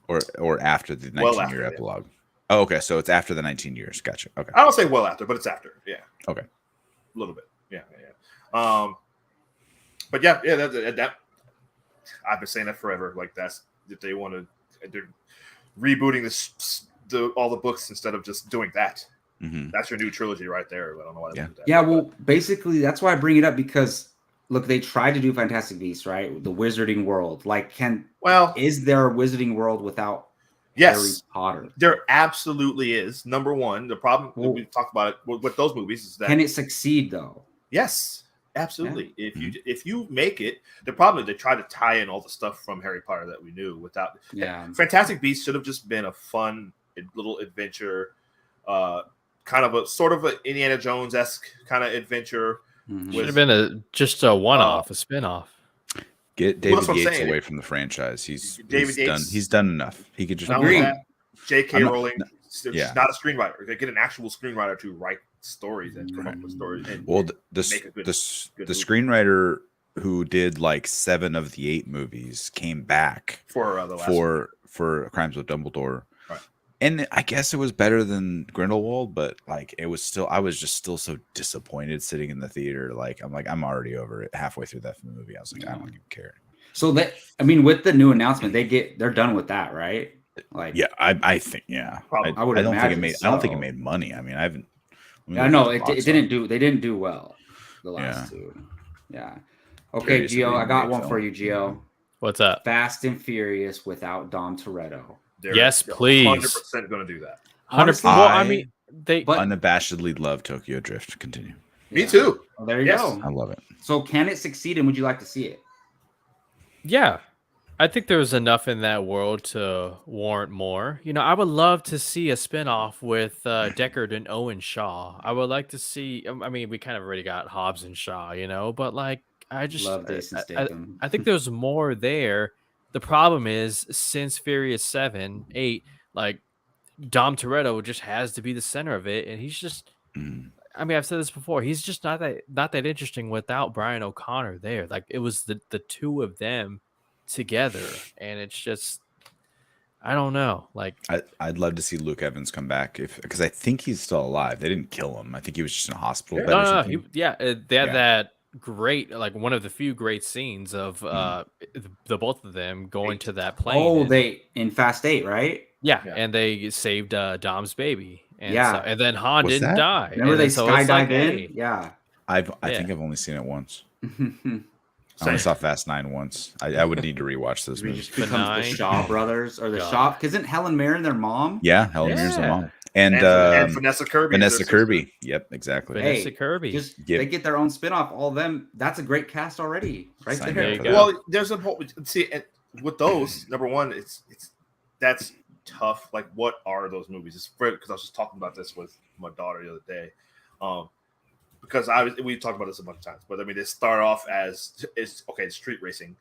or after the 19-year after, yeah. epilogue? Oh, okay. So it's after the 19 years. Gotcha. Okay. I don't say well after, but it's after. Yeah. Okay. A little bit. Yeah. But yeah. That I've been saying that forever. Like that's if they want to, they're rebooting all the books instead of just doing that. Mm-hmm. That's your new trilogy right there. I don't know why they do that. Yeah, well, basically, that's why I bring it up because look, they tried to do Fantastic Beasts, right? The Wizarding World. Like, is there a Wizarding World without Harry Yes, Potter? there absolutely is. Number one, the problem we've talked about it with those movies is that Can it succeed though? yes, absolutely. If you make it, the problem is they try to tie in all the stuff from Harry Potter that we knew without. Yeah. Fantastic Beasts should have just been a fun little adventure, kind of a sort of an Indiana Jones-esque kind of adventure Mhm. Should have been just a one-off, a spin-off. Get Well, David that's what I'm Yates saying. away from the franchise. David Yates- He's done enough. He could just Not only Agreed. that, J.K. I'm not- Rowling, yeah. she's not a screenwriter. They get an actual screenwriter to write stories and come up with stories. And Well, make a good the movie. screenwriter who did like 7 of the 8 movies came back for the last one. for Crimes of Dumbledore. Right. And I guess it was better than Grindelwald, but like it was still, I was just still so disappointed sitting in the theater. Like I'm already over it halfway through that movie. I was like, I don't even care. So that, I mean, with the new announcement, they're done with that, right? Like, Yeah, I think, yeah. Probably. I would don't think it imagine made. I don't think it so. made money. I mean, I haven't. I know it didn't do. They didn't do well. The last two. Yeah. Okay, Curious if Gio, they I got made one film. for you, Gio. What's up? Fast and Furious without Dom Toretto. They're Yes, please. 100% going to do that. 100%. Honestly, Well, I mean, they. But Unabashedly love Tokyo Drift. Continue. Me too. Oh, there you Yes. go. I love it. So can it succeed, and would you like to see it? Yeah, I think there's enough in that world to warrant more. You know, I would love to see a spinoff with Deckard and Owen Shaw. I would like to see. I mean, we kind of already got Hobbs and Shaw, you know, but like, I just Love Jason Statham. I think there's more there. The problem is, since Furious 7, 8, like Dom Toretto just has to be the center of it, and he's just. I mean, I've said this before. He's just not that interesting without Brian O'Connor there. Like it was the two of them together, and it's just I don't know. Like I'd love to see Luke Evans come back because I think he's still alive. They didn't kill him. I think he was just in a hospital bed. or no, something. they had that great, like one of the few great scenes of the both of them going to that plane. Oh, and- they in Fast 8, right? yeah, Yeah. and they saved Dom's baby. And Yeah. and then Han Was didn't that? die. Remember and they then so it's skydive like, in? hey, Yeah. I Yeah. think I've only seen it once. Same. I only saw Fast 9 once. I would need to rewatch those He movies. just becomes the Benign. Shaw brothers or the God. Shaw. Isn't Helen Mirren their mom? Yeah, Helen Mirren's the Yeah. mom. And Vanessa Kirby. Vanessa Kirby. Yep, exactly. Vanessa Hey, Kirby. Just Yep. they get their own spinoff. All of them. That's a great cast already, right Sign there. me up for that. Well, there's a whole see and with those. Number one, it's that's tough. Like, what are those movies? It's because I was just talking about this with my daughter the other day. Because we talked about this a bunch of times, but I mean, they start off as it's street racing,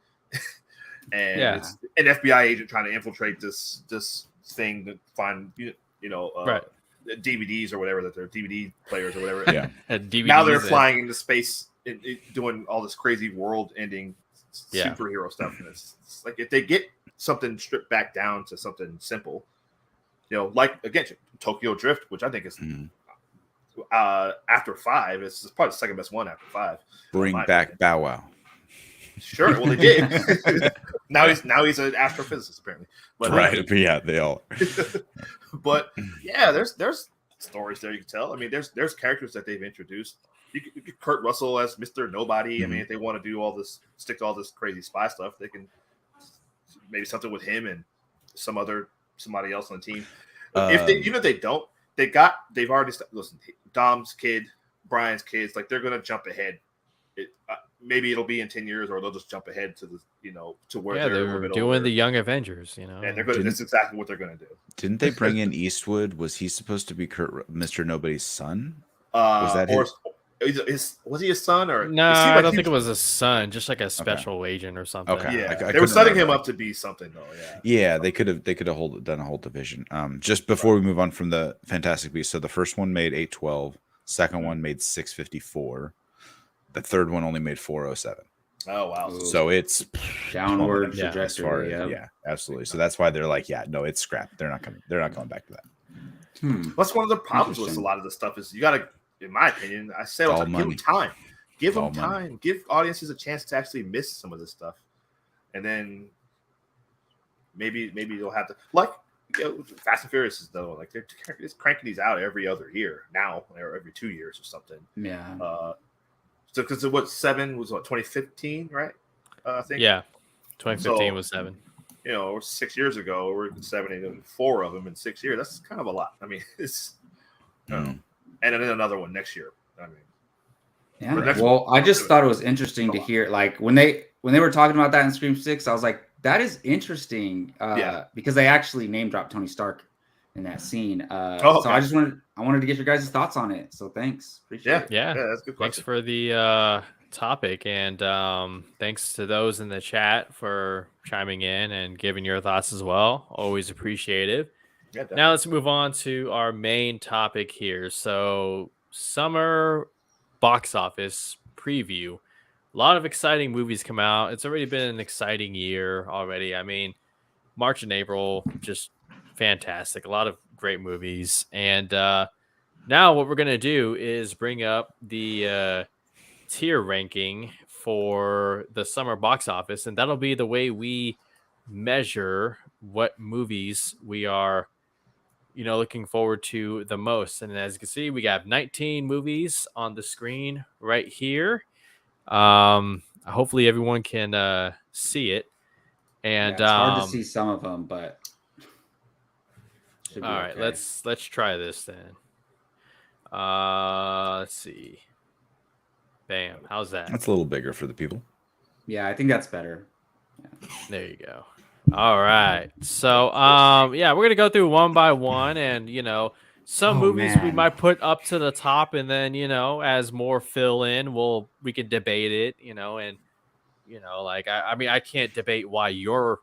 and Yeah. it's an FBI agent trying to infiltrate this thing to find Right. DVDs or whatever, that they're DVD players or whatever. Yeah. Now they're flying into space, doing all this crazy world-ending Yeah. superhero stuff, and it's like if they get something stripped back down to something simple, like again Tokyo Drift, which I think is Mhm. after 5, it's probably the second best one after 5. Bring My back opinion. Bow Wow. Sure, well they did. now he's an astrophysicist apparently, but Right. But yeah, they all. but yeah, there's stories there you can tell. I mean, there's characters that they've introduced. You could Kurt Russell as Mr. Nobody. I mean, if they want to do all this, stick to all this crazy spy stuff, they can maybe something with him and somebody else on the team. If they don't, they've already listen. Dom's kid, Brian's kids, like they're gonna jump ahead. Maybe it'll be in 10 years, or they'll just jump ahead to the to where Yeah, they're a they little were bit doing older. the Young Avengers, you know. And they're gonna. That's exactly what they're gonna do. Didn't they bring in Eastwood? Was he supposed to be Mr. Nobody's son? Was that was he his son or? No, it seemed I like don't he think it was- was a son, just like a special agent or something. Okay. Yeah, I they were couldn't setting him remember. up to be something though. Yeah. Yeah, they could have done a whole division. Just before we move on from the Fantastic Beasts, so the first one made 812, second one made 654, the third one only made 407. Oh wow. So it's Downward Yeah, as far trajectory. as, Yeah. yeah, absolutely. So that's why they're like, yeah, no, it's scrapped. They're not going back to that. That's one of the problems with a Interesting. lot of the stuff is you got to, in my opinion, I say It's all the all time, give money. them time. Give It's all them money. time. Give audiences a chance to actually miss some of this stuff. And then maybe you'll have to, like, Fast and Furious is though, like they're just cranking these out every other year now, or every 2 years or something. Yeah. So because what 7 was 2015, right? I think. Yeah. 2015 So- was 7. Or 6 years ago, we're 4 of them in 6 years. That's kind of a lot. I mean, it's Mm. and then another one next year. I mean, Yeah. The next Well, one. I just thought it was interesting to hear, like when they were talking about that in Scream 6, I was like, that is interesting. Yeah. Because they actually name dropped Tony Stark in that scene. okay. So I wanted to get your guys' thoughts on it. So thanks, appreciate it. Yeah, that's a good thanks question. for the topic, and thanks to those in the chat for chiming in and giving your thoughts as well. Always appreciative. Yeah, definitely. Now let's move on to our main topic here. So, summer box office preview. A lot of exciting movies come out. It's already been an exciting year already. I mean, March and April, just fantastic. A lot of great movies. And now what we're going to do is bring up the tier ranking for the summer box office. And that'll be the way we measure what movies we are looking forward to the most. And as you can see, we got 19 movies on the screen right here. Hopefully everyone can see it. And it's hard to see some of them, but all right, okay. let's try this then. Let's see. Bam. How's that? That's a little bigger for the people. Yeah, I think that's better. Yeah. There you go. All right. So, yeah, we're gonna go through one by one, and some movies we man. might put up to the top, and then as more fill in, we can debate it, and like I mean, I can't debate why you're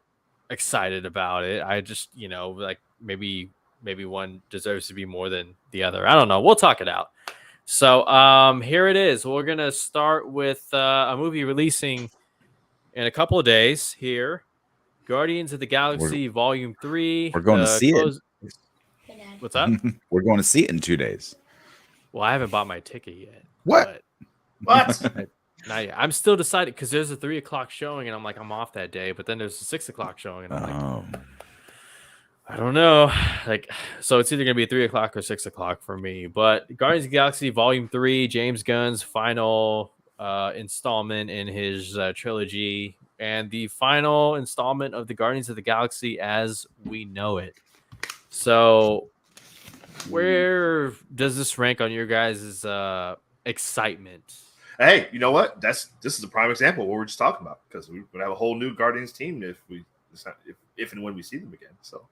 excited about it. I just like maybe one deserves to be more than the other. I don't know. We'll talk it out. So, here it is. We're gonna start with a movie releasing in a couple of days here. Guardians of the Galaxy Volume 3. We're going to see it. What's up? We're going to see it in 2 days. Well, I haven't bought my ticket yet. What? What? Not yet. I'm still deciding because there's a 3 o'clock showing, and I'm like, I'm off that day. But then there's a 6 o'clock showing, and I'm like, I don't know. Like, so it's either gonna be 3 o'clock or 6 o'clock for me. But Guardians of the Galaxy Volume 3, James Gunn's final installment in his trilogy, and the final installment of the Guardians of the Galaxy as we know it. So, where does this rank on your guys' excitement? Hey, you know what? This is a prime example of what we're just talking about, because we would have a whole new Guardians team if and when we see them again. So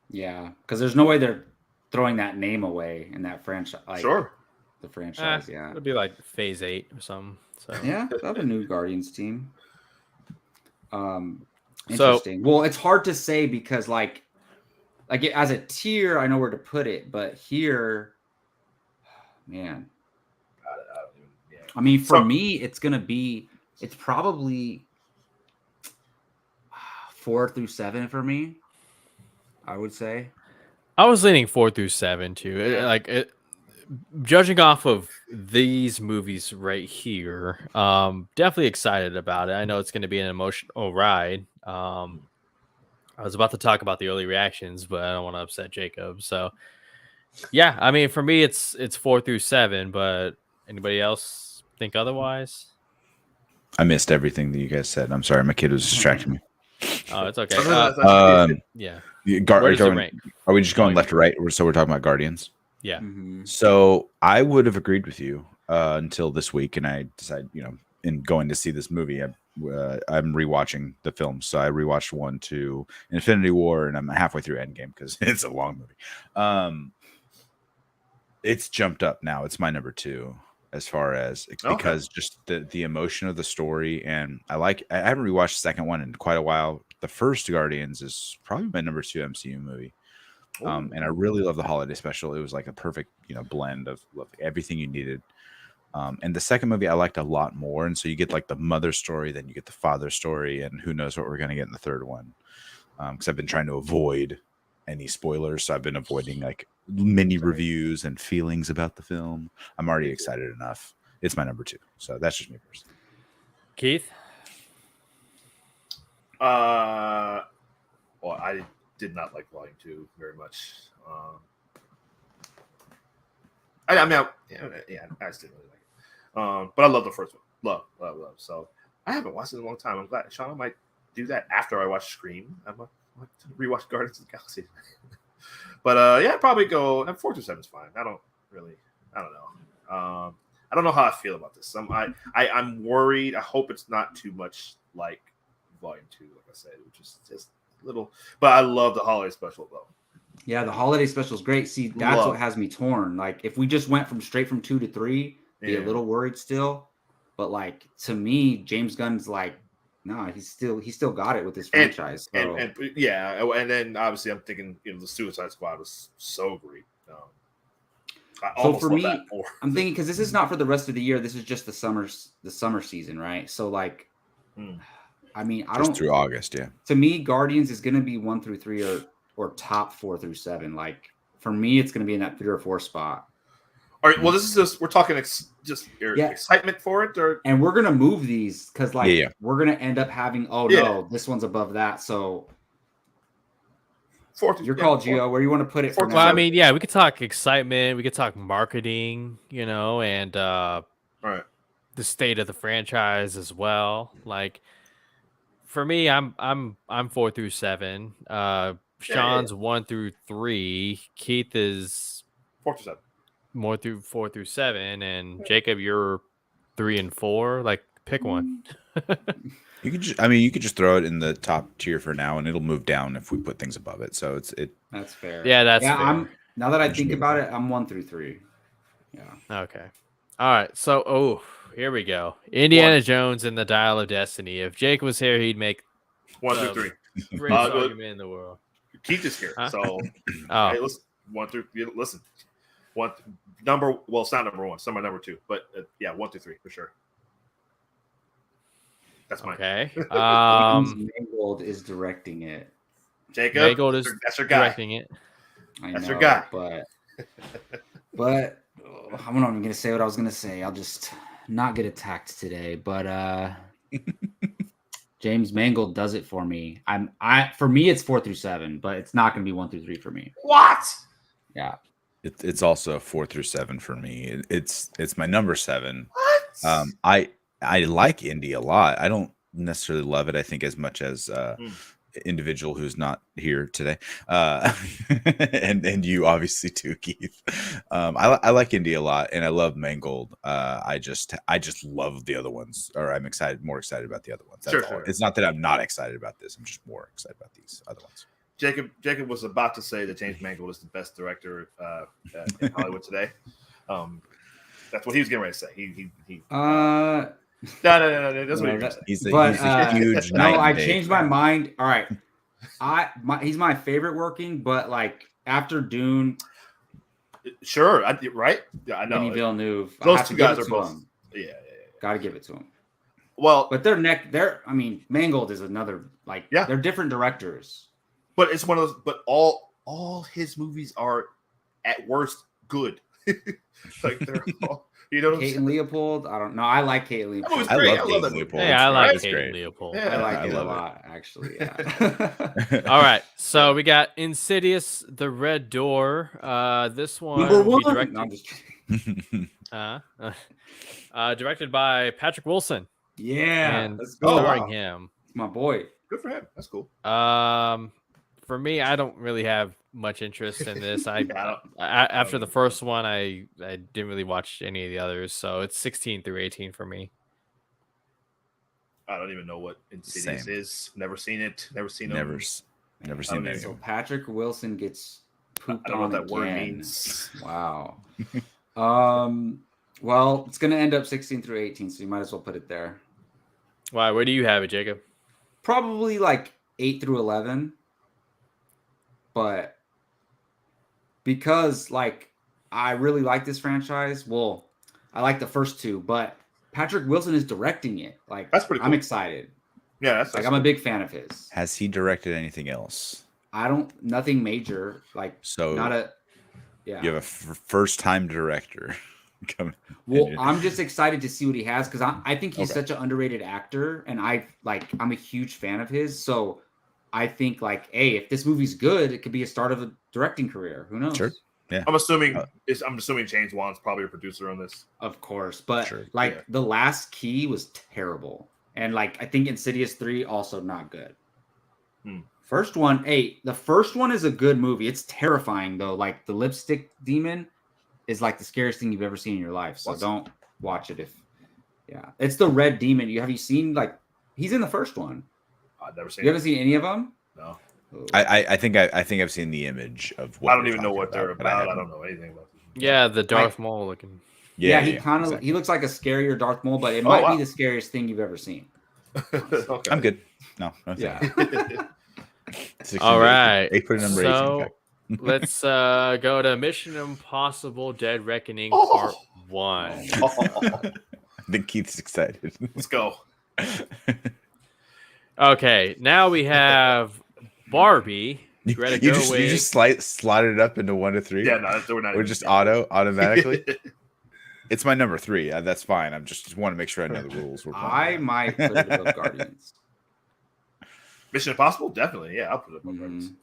yeah, because there's no way they're throwing that name away in that franchise. Like, sure, the franchise. Yeah, Yeah, it'll be like Phase 8 or something. So yeah, they'll have a new Guardians team. Interesting. Well, it's hard to say because like as a tier, I know where to put it, but here, man. I mean, for me, it's probably 4 through 7 for me, I would say. I was leaning 4 through 7 too. Judging off of these movies right here, definitely excited about it. I know it's going to be an emotional ride. I was about to talk about the early reactions, but I don't want to upset Jacob. So, yeah, I mean, for me, it's 4 through 7. But anybody else think otherwise? I missed everything that you guys said. I'm sorry, my kid was distracting me. Oh, it's okay. Yeah. Are we just going left to right? So we're talking about Guardians. Yeah. Mm-hmm. So I would have agreed with you until this week, and I decided, in going to see this movie, I'm rewatching the films. So I rewatched 1 to Infinity War, and I'm halfway through Endgame because it's a long movie. It's jumped up now. It's my number 2 as far as because just the emotion of the story, and I haven't rewatched the second one in quite a while. The first Guardians is probably my number 2 MCU movie. And I really love the holiday special. It was like a perfect, blend of everything you needed. And the second movie I liked a lot more. And so you get like the mother story, then you get the father story, and who knows what we're going to get in the third one. Because I've been trying to avoid any spoilers. So I've been avoiding like mini reviews and feelings about the film. I'm already excited enough. It's my number 2. So that's just me personally. Keith? Well, I did not like Volume 2 very much. I still didn't really like it. But I love the first one. Love. So I haven't watched it in a long time. I'm glad Sean might do that after I watch Scream. I might rewatch Guardians of the Galaxy. But yeah, probably go 4 through 7 is fine. I don't know. I don't know how I feel about this. I'm worried. I hope it's not too much like Volume 2, like I said, which is just little. But I love the holiday special though. Yeah, the holiday special is great. See, that's Love. what has me torn. Like, if we just went from straight from 2 to 3, be a Yeah. little worried still. But like to me, James Gunn's like, no, he still got it with this franchise. So. And yeah, and then obviously I'm thinking, the Suicide Squad was so great. I So almost for love me, that more. I'm thinking because this is not for the rest of the year. This is just the summer season, right? So like, I mean, I Just don't. through August, yeah. To me, Guardians is going to be 1 through 3 or top 4 through 7. Like for me, it's going to be in that 3 or 4 spot. All right. Well, this is just we're talking just your excitement for it, or and we're gonna move these because like Yeah. we're gonna end up having no, this one's above that. So your call, Gio. Where you want to put it? For Well, I mean, yeah, we could talk excitement, we could talk marketing, and right. the state of the franchise as well. Like for me, I'm 4 through 7. Sean's 1 through 3. Keith is 4 through 7. More through 4 through 7, and Jacob, you're 3 and 4. Like, pick one. You could just throw it in the top tier for now, and it'll move down if we put things above it. So that's fair. Yeah, that's fair. Now that I think about it, I'm 1 through 3. Yeah. Okay. All right. So, here we go. Indiana Jones and the Dial of Destiny. If Jake was here, he'd make 1 through 3. Greatest argument in the world. Keith is here, so hey, listen. 1 through listen. It's not number 1, somewhere number 2, but 1 through 3 for sure. That's mine. Okay. Mangold is directing it. Jacob, that's your guy. Directing it. That's your guy. But I'm not even gonna say what I was gonna say. I'll just not get attacked today. But James Mangold does it for me. For me it's 4 through 7, but it's not gonna be 1 through 3 for me. What? Yeah. It's also 4 through 7 for me. It's my number 7. What? I like Indy a lot. I don't necessarily love it, I think, as much as individual who's not here today. And you obviously too, Keith. I like Indy a lot, and I love Mangold. I just love the other ones, or I'm more excited about the other ones. That's all. Sure. It's not that I'm not excited about this. I'm just more excited about these other ones. Jacob was about to say that James Mangold is the best director in Hollywood today. That's what he was getting ready to say. No. That's what he was saying. He's a huge. No, I changed my mind. All right, he's my favorite working, but like after Dune, sure, right? Yeah, I know. Denis Villeneuve, Those two guys are both. Yeah. Got to give it to him. Well, but I mean, Mangold is another they're different directors. But it's one of those. But all his movies are at worst good. Like they're all, Kate and Leopold. I don't know. I like Kate and Leopold. I love Kate Leopold. Yeah, I like Kate and Leopold. Yeah, I like it a lot, actually. Yeah. All right, so we got Insidious: The Red Door. This one number 1. No, I'm just directed by Patrick Wilson. Yeah, and let's go. Starring him. It's my boy. Good for him. That's cool. For me, I don't really have much interest in this. After the first one, I didn't really watch any of the others, so it's 16 through 18 for me. I don't even know what Insidious is. Never seen it. Never seen it. Never seen it. So Patrick Wilson gets pooped I don't know on what that again. word means. Wow. Well, it's gonna end up 16 through 18, so you might as well put it there. Why? Where do you have it, Jacob? Probably like 8 through 11. But because I really like this franchise, well, I like the first 2, but Patrick Wilson is directing it. That's pretty cool. I'm excited. Yeah, that's I'm a big fan of his. Has he directed anything else? Nothing major. So not a. Yeah. You have a first-time director. Well, I'm just excited to see what he has because I think he's such an underrated actor, and I'm a huge fan of his. So I think hey, if this movie's good, it could be a start of a directing career. Who knows? Sure. Yeah. I'm assuming James Wan's probably a producer on this. Of course, but Sure. The Last Key was terrible, and I think Insidious 3 also not good. First one, the first one is a good movie. It's terrifying though. The lipstick demon is the scariest thing you've ever seen in your life. So don't watch it it's the red demon. Have you seen he's in the first one? I've never seen. You haven't seen any of them? No. I think I've seen the image of what I don't you're even know talking what they're but I about. I haven't- don't know anything about them. Yeah, the Darth Maul looking. Yeah, he kind of exactly. he looks like a scarier Darth Maul, but it Oh, might wow. be the scariest thing you've ever seen. Okay. I'm good. No, Yeah. thank you. 16 All days. right. They put a number 18 So back. let's go to Mission Impossible: Dead Reckoning Oh. Part 1. I think Keith's excited. Let's go. Okay, now we have Barbie. Greta you Gerwig. just slide it up into 1 to 3. Yeah, no, we're not. Or even- just automatically. It's my number 3. That's fine. I just want to make sure I know the rules. We're I playing. might put it above Guardians. Mission Impossible, definitely. Yeah, I'll put it up. Mhm.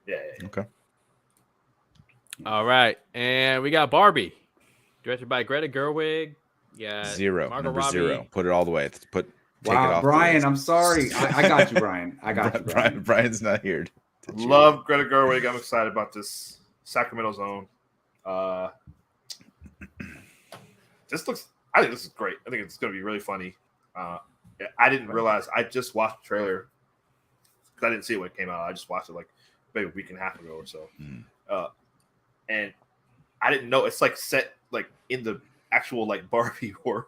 Yeah. Okay. All right, and we got Barbie, directed by Greta Gerwig. Yeah, 0. Margot Number Robbie. 0. Put it all the way. Take it Wow, off the Brian, list. I'm sorry. I got you, Brian. I got you, Brian. Brian's not here. to cheer. Love Greta Gerwig. I'm excited about this. Sacramento Zone. I think this is great. I think it's going to be really funny. I didn't realize. I just watched the trailer because I didn't see it when it came out. I just watched it like maybe a week and a half ago or so. And I didn't know it's like set like in the actual like Barbie world,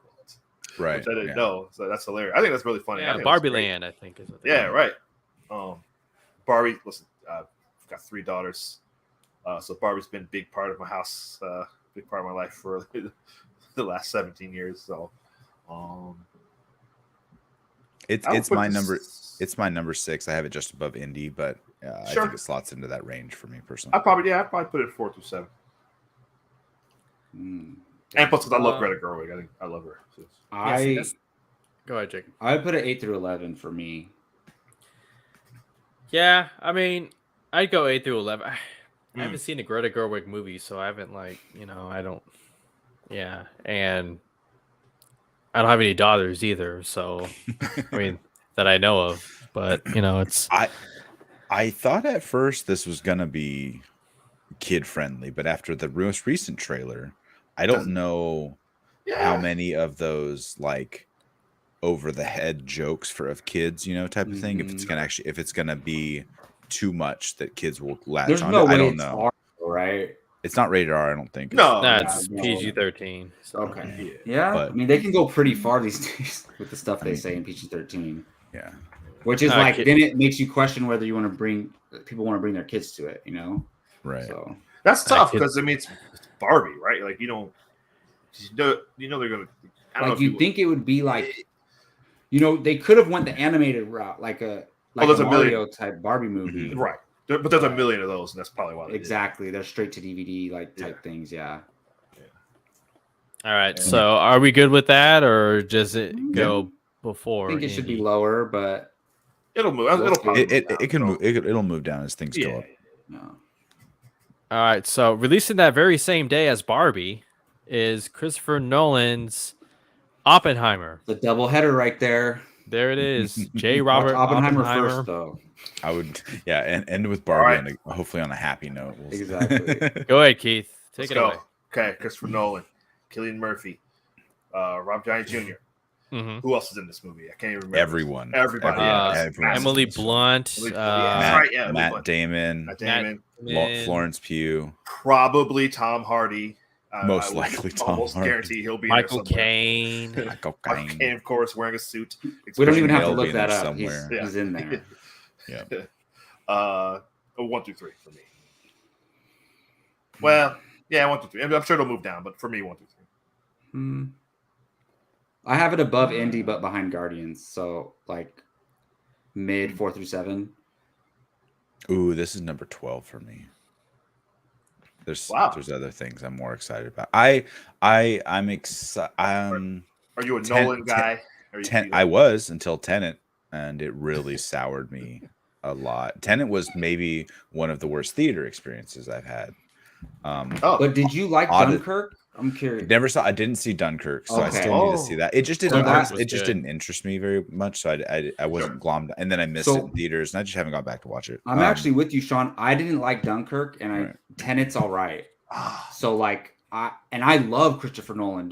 Right. which I didn't know. So that's hilarious. I think that's really funny. I Yeah, think Barbie that's great. Land, I think is what they Yeah, call it. right. Barbie. Listen, I've got 3 daughters, so Barbie's been a big part of my house, big part of my life for the last 17 years. So, It's I would it's put my this- number. It's my number 6. I have it just above Indy, but I Sure. think it slots into that range for me personally. I'd probably put it 4 through 7. Mm. And plus, because I love Greta Gerwig, I think I love her. So Yes, go ahead, Jacob. I would put it 8 through 11 for me. Yeah, I mean, I'd go 8 through 11. I Mm. haven't seen a Greta Gerwig movie, so I haven't I don't. Yeah, and I don't have any daughters either, so I mean that I know of. But it's I thought at first this was gonna be kid friendly, but after the most recent trailer, I don't know how many of those like over the head jokes of kids, type of thing. If it's gonna be too much that kids will latch There's on. no way I don't it's know. R, right? It's not rated R. I don't think. No, no, yeah, it's no. PG-13. So. Okay. Yeah. But- I mean, they can go pretty far these days with the stuff they say in PG-13, Yeah. which is Okay. then it makes you question whether you want to bring their kids to it, Right. So that's tough kid- because I mean it's Barbie, right? Like you know they're gonna. I don't know like if you think it would be like, they could have went the animated route, like a there's a Mario type Barbie movie. right, but there's a million of those, and that's probably why. They did it. Exactly. They're straight to DVD type things. Yeah. All right, so are we good with that, or does it go before? I think it should be Indy? lower, but It'll move. It'll probably move down, It can so- move. It'll move down as things go Yeah. up. no. All right, so releasing that very same day as Barbie is Christopher Nolan's Oppenheimer. The double header right there. There it is. J. Watch Robert Oppenheimer Oppenheimer. first, though. I would, yeah, and end with Barbie, right. hopefully on a happy note. We'll see. Exactly. Go ahead, Keith. Take Let's it go. away. Okay, Christopher Nolan, Cillian Murphy, Rob Downey Jr. Mhm. Who else is in this movie? I can't even remember. Everyone. Everybody. Everyone. Emily Blunt. Emily- Matt, right, yeah, Matt everyone. Damon, Matt Damon. Florence Pugh, Probably Tom Hardy. Most I would likely Tom almost Hardy. guarantee he'll be Michael there somewhere. Caine. Michael Michael Caine. Caine, of course, wearing a suit. We don't even have to He'll be look in that there up. somewhere. He's in there. Yeah. 1 through 3 for me. Well, yeah, 1 through 3. I'm sure it'll move down, but for me, 1 through 3. Hmm. I have it above Indy, but behind Guardians. So like mid 4 through 7. Ooh, this is number 12 for me. There's Wow. there's other things I'm more excited about. I'm excited. Are you a Ten- Nolan guy? Or I was until Tenet, and it really soured me a lot. Tenet was maybe one of the worst theater experiences I've had. But did you like Odd- Dunkirk? I'm curious. I didn't see Dunkirk, so I Okay. still need to see that. It just didn't. Dunkirk was it just good. didn't interest me very much, so I wasn't glommed. And then I missed So- it in theaters, and I just haven't gone back to watch it. I'm actually with you, Sean. I didn't like Dunkirk, and Right. Tenet's all right. Ah, So like I love Christopher Nolan.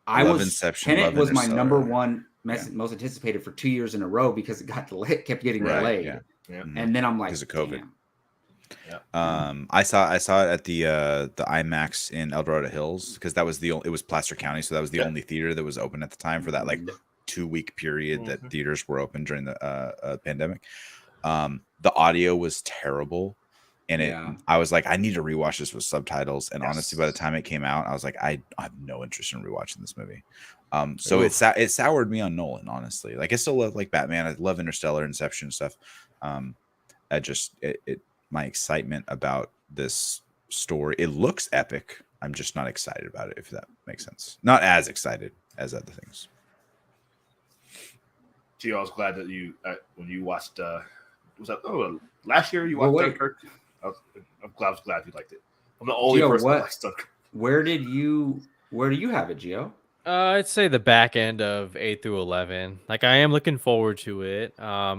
I Love was Inception, Tenet love was my Interstellar. number one most anticipated for 2 years in a row because it got delayed, kept getting Right, delayed. yeah. Yeah. And then I'm like, Because of COVID. damn. I saw it at the IMAX in El Dorado Hills because that was it was Placer County, so that was the only theater that was open at the time for that like 2-week period that theaters were open during the pandemic. The audio was terrible, and I was like, I need to rewatch this with subtitles. And honestly, by the time it came out, I was like, I have no interest in rewatching this movie. So it soured me on Nolan, honestly. Like I still love like Batman, I love Interstellar, Inception stuff. I just my excitement about this story, it looks epic. I'm just not excited about it, if that makes sense. Not as excited as other things. Gee, I was glad that you when you watched was that last year you watched Dunkirk? I'm glad you liked it. I'm the only person that likes Dunkirk. Where do you have it, Gio? I'd say the back end of 8 through 11. Like I am looking forward to it.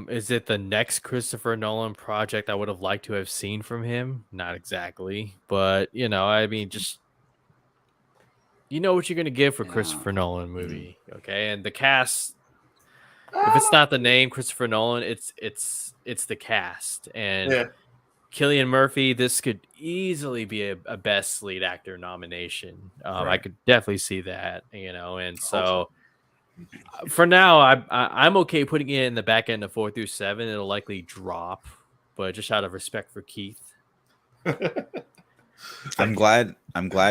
Is it the next Christopher Nolan project I would have liked to have seen from him? Not exactly, but I mean, just you know what you're gonna get for Christopher Nolan movie, okay? And the cast, if it's not the name Christopher Nolan, it's the cast. And Cillian Murphy, this could easily be a best lead actor nomination. I could definitely see that, and so for now, I'm okay putting it in the back end of 4 through 7. It'll likely drop, but just out of respect for Keith. I'm glad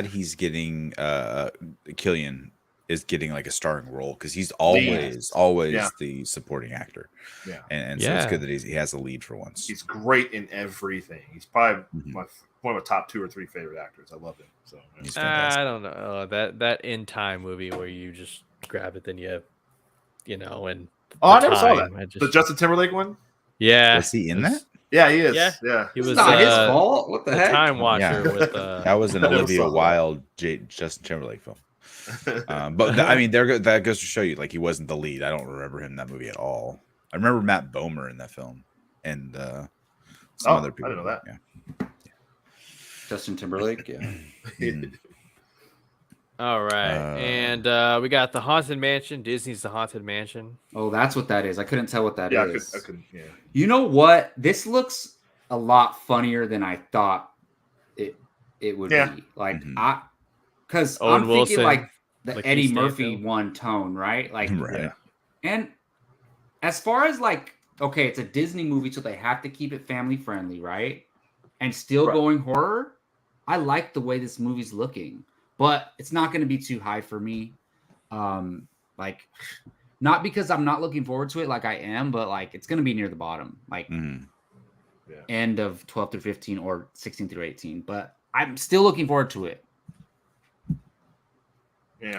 he's getting Cillian is getting like a starring role because he's always the supporting actor. Yeah, and so it's good that he has a lead for once. He's great in everything. He's probably one of my top 2 or 3 favorite actors. I love him. So he's fantastic. I don't know that In Time movie where you just grab it, then and I never saw that. The Justin Timberlake one. Yeah, was he in that? Yeah, he is. Yeah. He was not his fault. What the heck? Time Watcher with that was an Olivia Wilde Justin Timberlake film. But I mean, that goes to show you, like, he wasn't the lead. I don't remember him in that movie at all. I remember Matt Bomer in that film, and some other people. I didn't know that. Yeah. Justin Timberlake. Yeah. All right, and we got the Haunted Mansion. Disney's The Haunted Mansion. Oh, that's what that is. I couldn't tell what that is. I couldn't. Yeah. You know what? This looks a lot funnier than I thought it would be. Like because I'm thinking like the Eddie Murphy one tone, right? Like, and as far as like, okay, it's a Disney movie, so they have to keep it family friendly, right? And still going horror. I like the way this movie's looking. But it's not going to be too high for me. Like, not because I'm not looking forward to it like I am, but like it's going to be near the bottom, like end of 12 through 15 or 16 through 18. But I'm still looking forward to it.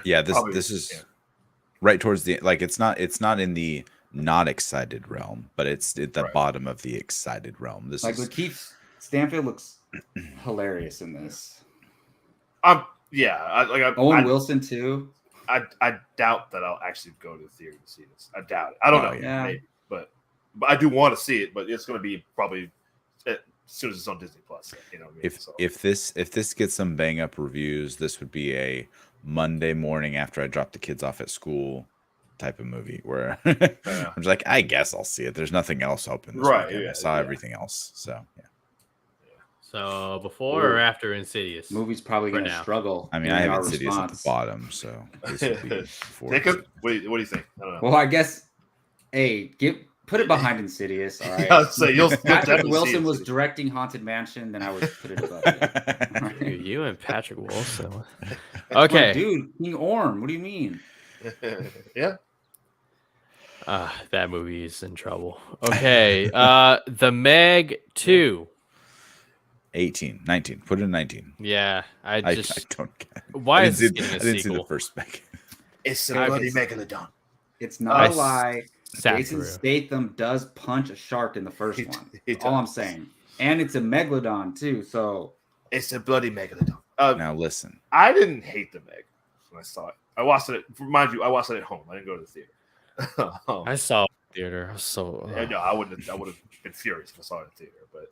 Yeah, this is right towards the it's not in the not excited realm, but it's at the bottom of the excited realm. This is Lakeith Stanfield looks hilarious in this. Owen Wilson too. I doubt that I'll actually go to the theater to see this. I doubt it. I don't know. Yeah. Maybe, but I do want to see it. But it's going to be probably as soon as it's on Disney Plus. You know what I mean? If this gets some bang up reviews, this would be a Monday morning after I drop the kids off at school type of movie where I'm just like, I guess I'll see it. There's nothing else open this weekend. I saw everything else. So So before or after Insidious? Movie's probably going to struggle. I mean, I have Insidious at the bottom, so this would be before. Jacob, what do you think? I don't know. Well, I guess, put it behind Insidious. All right. So you'll Patrick Wilson was directing Haunted Mansion, then I would put it above it. Right. You and Patrick Wilson. Okay, dude, King Orm. What do you mean? Yeah. That movie is in trouble. Okay, The Meg 2. 18, 19. Put it in 19. Yeah, I don't get it. Why is it I didn't see the first spec. It's a bloody megalodon. It's not a lie. Jason Statham does punch a shark in the first one. All I'm saying. And it's a megalodon too, so it's a bloody megalodon. Now listen. I didn't hate the Meg when I saw it. I watched it. Mind you, I watched it at home. I didn't go to the theater. I saw it in the theater. No, I would have been furious if I saw it in the theater. But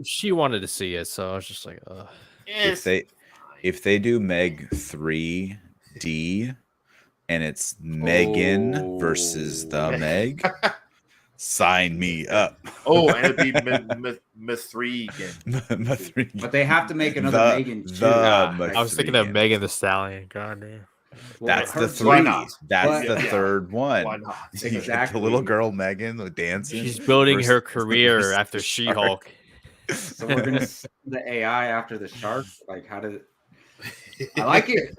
she wanted to see it, so I was just like, if they do Meg 3D and it's Megan versus the Meg, Sign me up. Oh, and it'd be Mithrigan. But they have to make another The- Megan too. the I was thinking of Mithrigan. Megan the Stallion. God damn. That's her the too. Why three. not? That's But- the Yeah. third one. Why not? You get Exactly. the little girl Megan with dancing. She's building her versus- career versus after the She-Hulk. So we're gonna send the AI after the shark. Like, how did? I like it.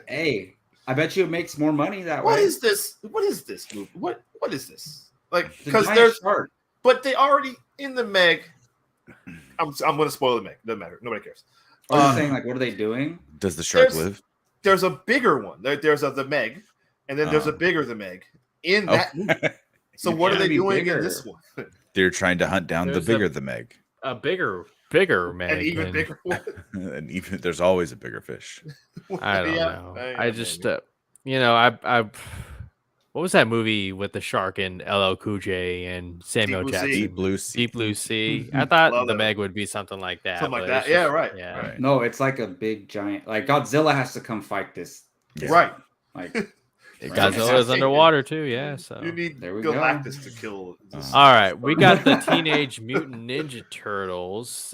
Hey, I bet you it makes more money that What way. is this? What is this movie? What is this? Like, It's a because giant there's, shark. but they already in the Meg. I'm going to spoil the Meg. Doesn't matter. Nobody cares. I was saying, like, what are they doing? Does the shark There's- live? There's a bigger one. There's the Meg, and then there's a bigger the Meg in Oh. that movie. So You what are gotta they be doing bigger. in this one? They're trying to hunt down There's the bigger the Meg. A bigger man. An even bigger one. And even there's always a bigger fish. I don't Yeah, know. I I just, I what was that movie with the shark and LL Cool J and Samuel Deep Blue Sea. Jackson? Deep blue sea. Deep Blue Sea. I thought Love the that. Meg would be something like that. Something like but that. it's Yeah, just- right. Yeah. Right. No, it's like a big giant. Like Godzilla has to come fight this. Yeah. Right. Like, Godzilla is underwater too. Yeah. So. You need There we go. Galactus to kill. This. All right, we got the Teenage Mutant Ninja Turtles,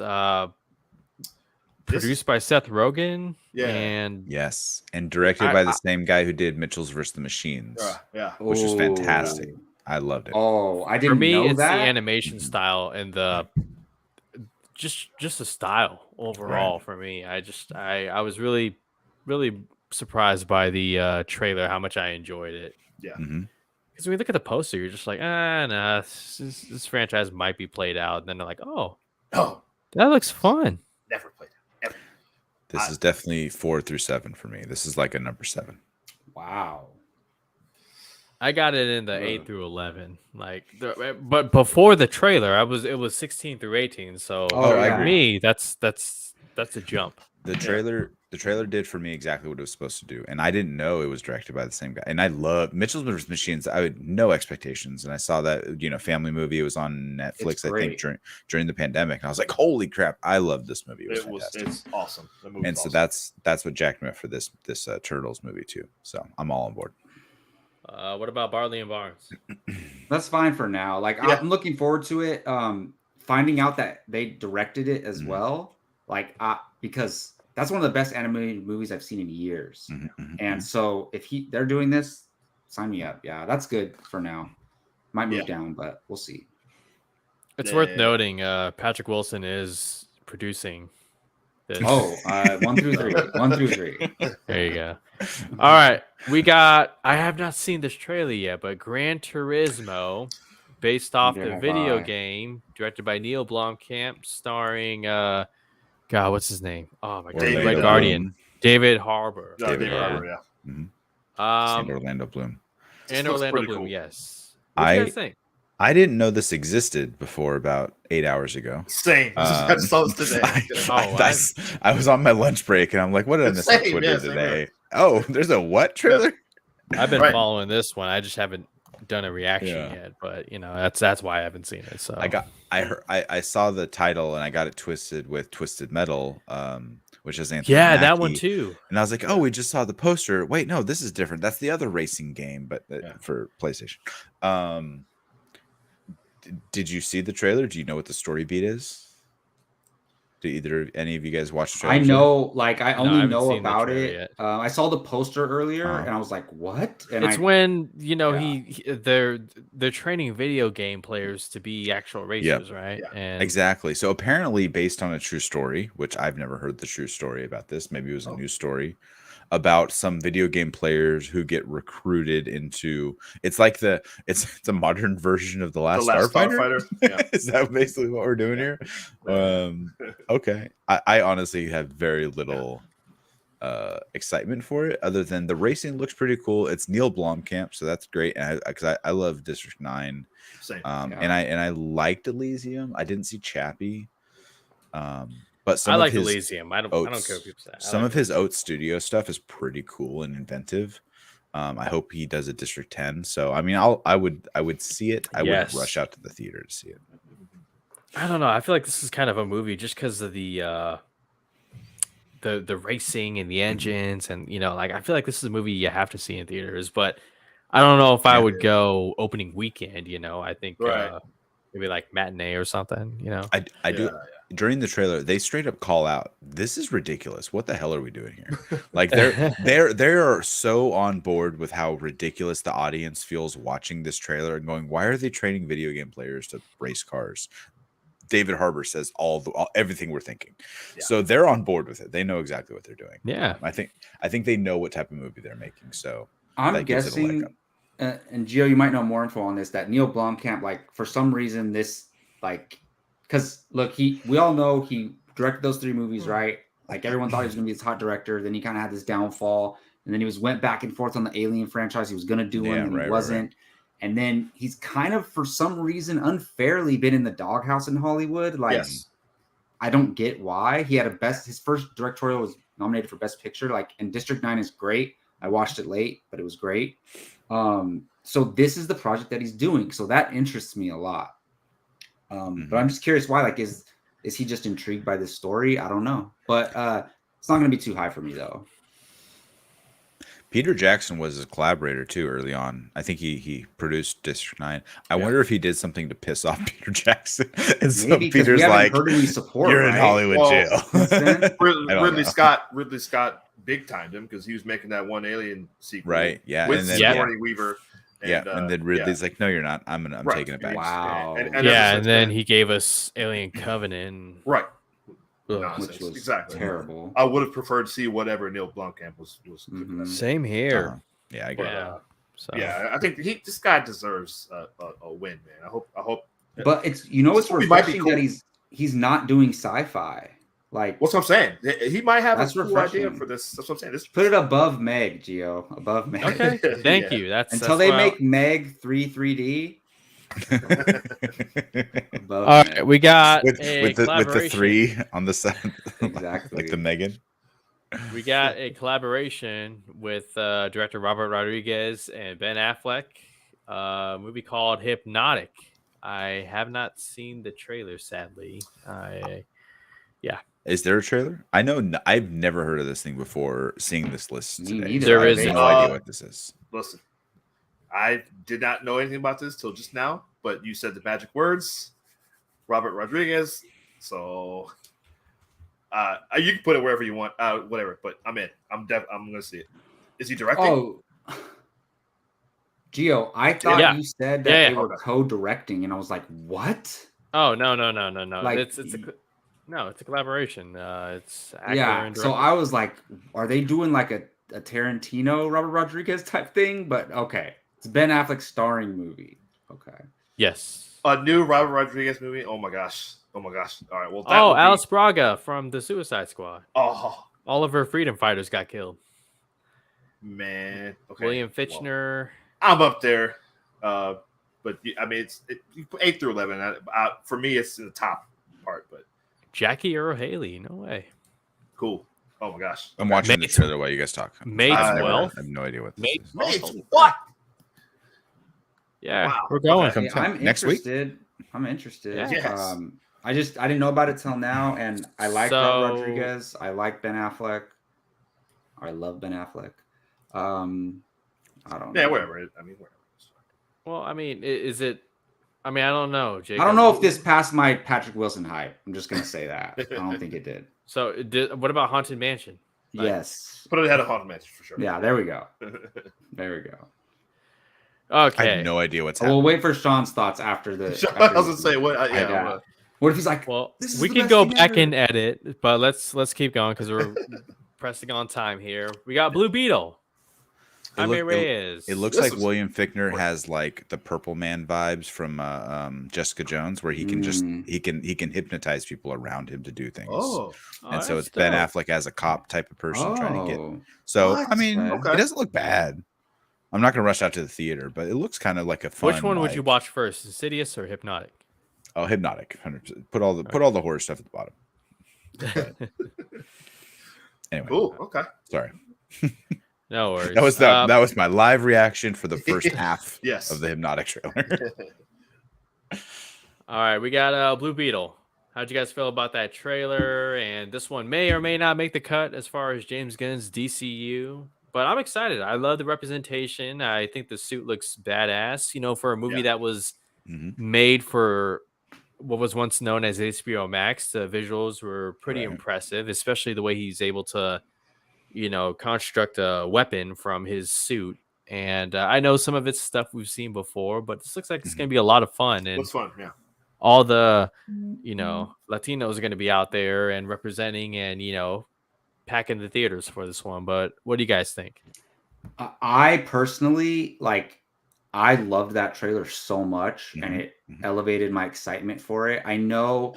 produced by Seth Rogen. Yeah. And Yes, and directed by the same guy who did Mitchell's vs. the Machines, Yeah. which was fantastic. oh. I loved it. Oh, I for didn't me, know it's that. the animation style and the just the style overall. For me, I was really surprised by the trailer, how much I enjoyed it. Mhm. Because when you look at the poster, you're just like, nah, this franchise might be played out. And then they're like, oh, No, that looks fun. never played it. Ever. This is definitely 4 through 7 for me. This is like a number 7. Wow. I got it in the 8 through 11. But before the trailer, it was 16 through 18. So Oh, for I agree. me, that's a jump. The trailer did for me exactly what it was supposed to do, and I didn't know it was directed by the same guy. And I love Mitchell's vs. Machines. I had no expectations, and I saw that family movie. It was on Netflix, It's I think, great. during the pandemic. And I was like, holy crap, I love this movie. It was fantastic. It's awesome. The movie's And so awesome. that's what jacked me up for this Turtles movie too. So I'm all on board. What about Barley and Barnes? That's fine for now. Like, Yeah. I'm looking forward to it. Finding out that they directed it as Mhm. well, because that's one of the best animated movies I've seen in years. Mhm, mhm, And so if they're doing this, sign me up. Yeah, that's good for now. Might move Yeah. down, but we'll see. It's Yeah. worth noting Patrick Wilson is producing this. Oh, 1 through 3. 1 through 3. There you go. All right. I have not seen this trailer yet, but Gran Turismo, based off Neither the have video I. game, directed by Neil Blomkamp, starring God, what's his name? Oh my god, David Red Bloom. Guardian, David Harbour. Yeah, David David Harbour. Harbour, yeah. And Um, Orlando Bloom. This and looks Orlando pretty Bloom, cool. yes. What do you guys think? I didn't know this existed before about 8 hours ago. Same. I just saw this today. I was on my lunch break and I'm like, what did I miss on Same, Twitter yeah, same today? Oh, there's a what trailer? I've been Right. following this one. I just haven't done a reaction Yeah. yet, but that's why I haven't seen it. So I saw the title and I got it twisted with Twisted Metal, which is Anthony yeah, that one Mackie. too. And I was like, oh, we just saw the poster. Wait, no, this is different. That's the other racing game, but Yeah. for PlayStation. Did you see the trailer? Do you know what the story beat is? Did any of you guys watch the trailer? I know, I No, I only haven't know seen the about trailer it. yet. I saw the poster earlier, Uh-huh. and I was like, "What?" And It's I, when Yeah. they're training video game players to be actual racers, right? Yeah. And Exactly. So apparently based on a true story, which I've never heard the true story about this. Maybe it was a news story about some video game players who get recruited into it's a modern version of the The last last Starfighter. Starfighter. Yeah. Is that basically what we're doing here? Okay. I honestly have very little excitement for it other than the racing looks pretty cool. It's Neil Blomkamp, so that's great. And because I love District 9. Same. Yeah. And I liked Elysium. I didn't see Chappie. But some I of like his Elysium. I don't care what people say. some of his Oats Studio stuff is pretty cool and inventive. I hope he does a District 10. So I mean, I would see it. I Yes. would rush out to the theater to see it. I don't know. I feel like this is kind of a movie just because of the racing and the engines, and I feel like this is a movie you have to see in theaters. But I don't know if I Yeah. would go opening weekend. I think Right. maybe like matinee or something. I do. Yeah, During the trailer, they straight up call out, "This is ridiculous. What the hell are we doing here?" Like they're so on board with how ridiculous the audience feels watching this trailer and going, "Why are they training video game players to race cars?" David Harbour says everything we're thinking. Yeah. So they're on board with it. They know exactly what they're doing. Yeah. I think they know what type of movie they're making. So I'm that gives it a leg guessing, up. and Gio, you might know more info on this. That Neil Blomkamp, like for some reason, because look, we all know he directed those 3 movies, right? Like everyone thought he was going to be this hot director. Then he kind of had this downfall, and then he went back and forth on the Alien franchise. He was going to do one, and he wasn't. And then he's kind of, for some reason, unfairly been in the doghouse in Hollywood. Like, Yes. I don't get why. He had his first directorial was nominated for Best Picture. Like, and District 9 is great. I watched it late, but it was great. So this is the project that he's doing. So that interests me a lot. But I'm just curious why. Like, is he just intrigued by this story? I don't know. But it's not going to be too high for me, though. Peter Jackson was his collaborator too early on. I think he produced District 9. I wonder if he did something to piss off Peter Jackson. And so Maybe, 'cause Peter's we haven't like, heard any support, "You're in right? Hollywood Well, jail." Ridley Scott big timed him because he was making that one Alien sequel, Right, yeah, with and then Sigourney Weaver. And then Ridley's like, "No, you're not. I'm Right. taking it back." Wow. And And ever since then he gave us Alien Covenant. right, Ugh. nonsense. Which was Exactly terrible. I would have preferred to see whatever Neil Blomkamp was cooking up. Same here. Yeah, I get it. Yeah. So Yeah, I think this guy deserves a win, man. I hope. But it's it's This movie might be refreshing cool. that he's not doing sci-fi. Like, What's what I'm saying? He might have That's a cool idea refreshing. for this. That's what I'm saying. This put it above Meg, Gio. Above Meg. okay. Thank Yeah. you. That's Until that's they why make Meg 3D. Above All Meg. right, we got with a the collaboration. 3 on the side, Exactly. like the Megan. We got a collaboration with director Robert Rodriguez and Ben Affleck. A movie called Hypnotic. I have not seen the trailer, sadly. Is there a trailer? I know I've never heard of this thing before. Seeing this list Me today, neither. There I have isn't. no idea what this is. Listen, I did not know anything about this till just now, but you said the magic words, Robert Rodriguez. So you can put it wherever you want, whatever. But I'm in. I'm gonna see it. Is he directing? Oh, Gio, I thought Yeah. you said that Yeah, they yeah. were co-directing, and I was like, what? Oh no. Like, it's a collaboration. It's actor Yeah. and So director. I was like, are they doing like a Tarantino, Robert Rodriguez type thing? But okay, it's Ben Affleck starring movie. Okay. Yes. A new Robert Rodriguez movie. Oh my gosh. All right. Well, Oh, Alice Braga from the Suicide Squad. Oh All of her freedom fighters got killed. man. Okay. William Well, Fichtner. I'm up there. But I mean, you put 8 through 11. For me, it's in the top part. But Jackie Earl Haley. No way. cool. Oh my gosh. I'm watching the Mates- trailer while you guys talk. Mates I Wealth. have no idea what this Mates is. Wealth. Mates, what? Yeah, Wow. we're going. Okay. Yeah, I'm Next week? interested. I'm interested. Yeah. Yes. I didn't know about it till now, and I like Robert So- Rodriguez. I like Ben Affleck. I love Ben Affleck. I don't know. Yeah, whatever. I mean, whatever. Well, I mean, is it? I mean, I don't know, Jake. I don't know if this passed my Patrick Wilson hype. I'm just gonna say that. I don't think it did. So, what about Haunted Mansion? Like- Yes. Put it ahead of Haunted Mansion for sure. Yeah. There we go. There we go. I Okay. have no idea what's We'll happening. wait for Sean's thoughts after the. I after was gonna say what? Yeah. Yeah. What if he's like, Well, This is we the can best go thing back ever. and edit, but let's keep going because we're pressing on time here. We got Blue Beetle. Jaime Reyes. It looks This like was- William Fichtner has like the Purple Man vibes from Jessica Jones, where he can just he can hypnotize people around him to do things. Oh, And so that's it's Ben dope. Affleck as a cop type of person trying to get. Oh. So What? I mean, Okay. it doesn't look bad. I'm not gonna rush out to the theater, but it looks kind of like a fun. Which one would you like- watch first, Insidious or Hypnotic? Oh, Hypnotic, 100%. Put all the horror stuff at the bottom. Anyway, cool. Okay. sorry. No worries. That was my live reaction for the first half Yes. of the Hypnotic trailer. All right, we got Blue Beetle. How'd you guys feel about that trailer? And this one may or may not make the cut as far as James Gunn's DCU. but I'm excited. I love the representation. I think the suit looks badass. You know, for a movie Yeah. that was Mhm. made for what was once known as HBO Max, the visuals were pretty Right. impressive, especially the way he's able to, construct a weapon from his suit. And I know some of it's stuff we've seen before, but this looks like it's going to be a lot of fun. And Looks fun. Yeah. all the, Latinos are going to be out there and representing and, packing the theaters for this one. But what do you guys think? I personally I loved that trailer so much, and Mhm. it elevated my excitement for it. I know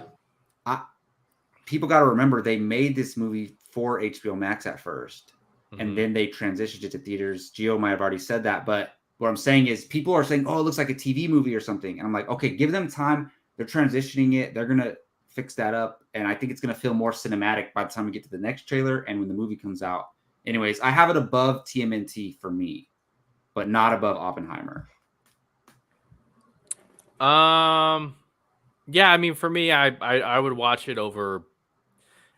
people got to remember they made this movie for HBO Max at first, Mhm. and then they transitioned it to theaters. Gio might have already said that, but what I'm saying is people are saying, "Oh, it looks like a TV movie or something," and I'm like, "Okay, give them time. They're transitioning it. They're gonna fix that up, and I think it's gonna feel more cinematic by the time we get to the next trailer and when the movie comes out." Anyways, I have it above TMNT for me, but not above Oppenheimer. Yeah, I mean, for me, I would watch it over.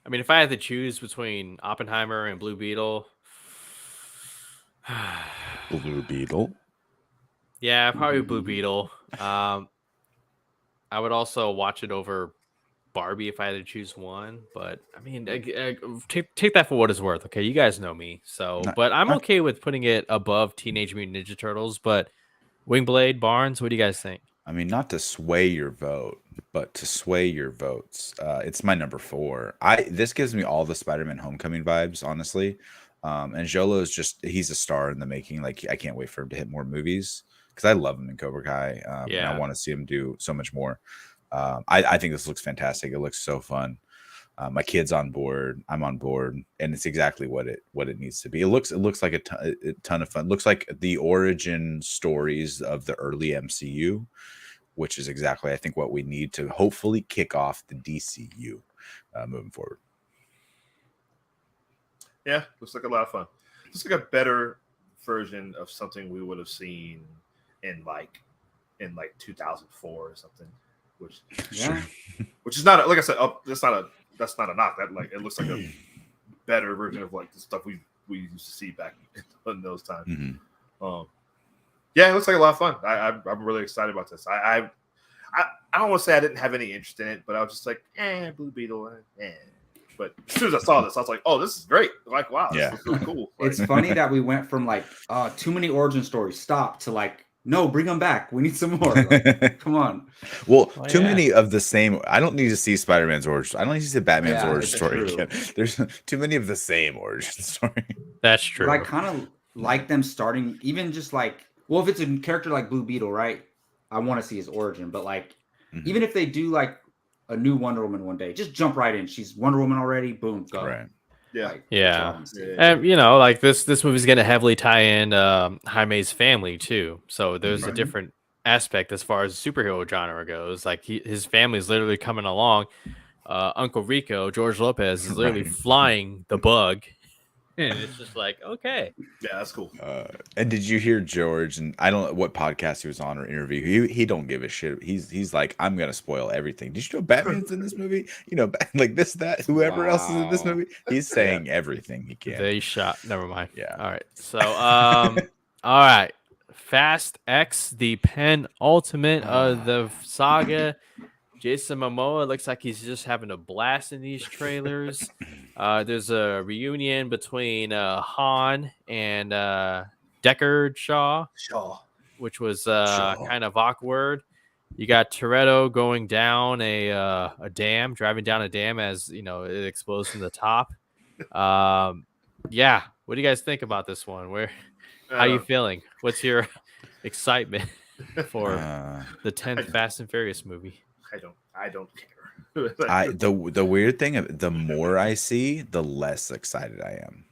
I mean, if I had to choose between Oppenheimer and Blue Beetle, Blue Beetle. yeah, probably Blue Beetle. I would also watch it over Barbie if I had to choose one. But I mean, take that for what it's worth. Okay, you guys know me, so Not- but I'm not- okay with putting it above Teenage Mutant Ninja Turtles. But Wingblade, Barnes, what do you guys think? I mean, not to sway your vote, but to sway your votes. It's my number 4. This gives me all the Spider-Man Homecoming vibes, honestly. And Jolo is he's a star in the making. Like, I can't wait for him to hit more movies because I love him in Cobra Kai. And Yeah. I want to see him do so much more. I think this looks fantastic. It looks so fun. My kid's on board. I'm on board, and it's exactly what it needs to be. It looks like a ton of fun. It looks like the origin stories of the early MCU, which is exactly I think what we need to hopefully kick off the DCU moving forward. Yeah, looks like a lot of fun. Looks like a better version of something we would have seen in 2004 or something, which Yeah. which is not like I said. That's not a knock. That it looks like a better version of like the stuff we used to see back in those times. Mhm. Yeah, it looks like a lot of fun. I'm really excited about this. I don't want to say I didn't have any interest in it, but I was just like, Blue Beetle, But as soon as I saw this, I was like, oh, this is great. Like, wow, Yeah. this looks really cool. Like, It's funny that we went from too many origin stories, stop, to no, bring them back. We need some more. Come on. Well, Oh, too yeah. many of the same. I don't need to see Spider-Man's origin. I don't need to see Batman's Yeah, origin it's story true. again. There's too many of the same origin story. That's true. But I kind of like them starting, even just if it's a character like Blue Beetle, right? I want to see his origin, but Mhm. even if they do a new Wonder Woman one day, just jump right in. She's Wonder Woman already. Boom, go. Right. yeah, That's Yeah. what I wanna see. Yeah. And this movie's going to heavily tie in Jaime's family too. So there's a Right. different aspect as far as superhero genre goes. Like his family's literally coming along. Uncle Rico, George Lopez, is literally Right. flying the bug, and it's just like, okay, Yeah, that's cool. And did you hear George? And I don't know what podcast he was on or interview. He don't give a shit. He's like, I'm gonna spoil everything. Did you know Batman's in this movie? Like this, that, whoever else is in this Wow. movie. He's saying everything he can. they shot. Never mind. Yeah. All right. So, all right. Fast X, the penultimate of the saga. Jason Momoa looks like he's just having a blast in these trailers. There's a reunion between Han and Deckard Shaw, Shaw. which was Shaw. kind of awkward. You got Toretto going down a dam, driving down a dam as it explodes from the top. Yeah, what do you guys think about this one? How you feeling? What's your excitement for the 10th Fast and Furious movie? I don't care. The weird thing, the more I see, the less excited I am.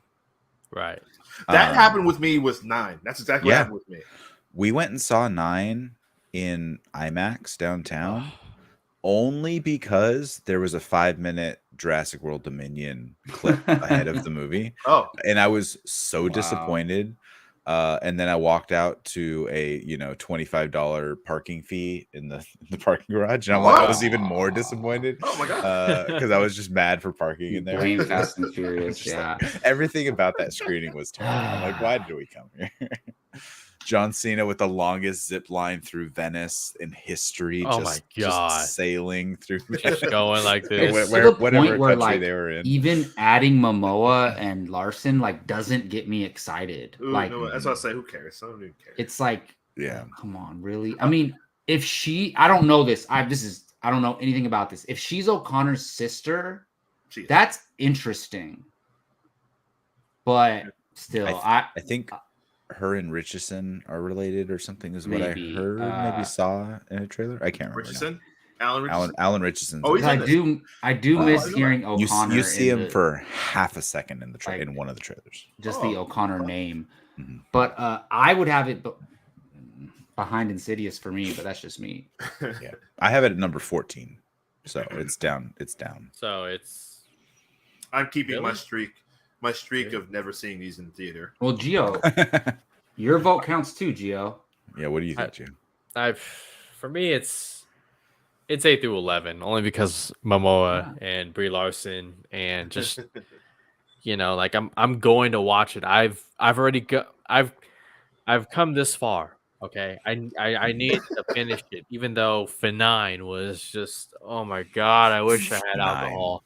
Right. That happened with me with 9. That's exactly what happened with me. We went and saw 9 in IMAX downtown only because there was a 5-minute Jurassic World Dominion clip ahead of the movie. Oh, And I was so Wow. disappointed. And then I walked out to a $25 parking fee in the parking garage, and I was even more disappointed. Oh my god! Because I was just mad for parking in there. Blame Fast and Furious. Yeah, everything about that screening was terrible. I'm like, why did we come here? John Cena with the longest zip line through Venice in history. Oh my God. Just sailing through, just going like this. It's to the whatever point where, country like, they were in. even adding Momoa and Larson like doesn't get me excited. Ooh, Like, no, that's what I say. Who cares? I don't even care. it's like, Yeah. come on, really? I mean, if I don't know this. I don't know anything about this. If she's O'Connor's sister, Jeez. that's interesting. But still, I think her and Richardson are related or something is what Maybe, I heard. Maybe saw in a trailer. I can't remember. Richardson, Alan Richardson. Alan Richardson. Oh, he's in this. I do miss I know hearing You O'Connor. see in him the- for half a second in the Like, in one of the trailers. just the O'Connor name. Mhm. But I would have it behind Insidious for me, but that's just me. Yeah, I have it at number 14, so it's down. It's down. So it's I'm keeping Really? my streak of never seeing these in theater. Well, Gio, your vote counts too, Gio. Yeah, what do you think, Jim? for me it's 8 through 11, only because Momoa and Brie Larson, and just like I'm going to watch it. I've come this far. Okay, I need to finish it, even though F9 was just, oh my God, I wish I had alcohol.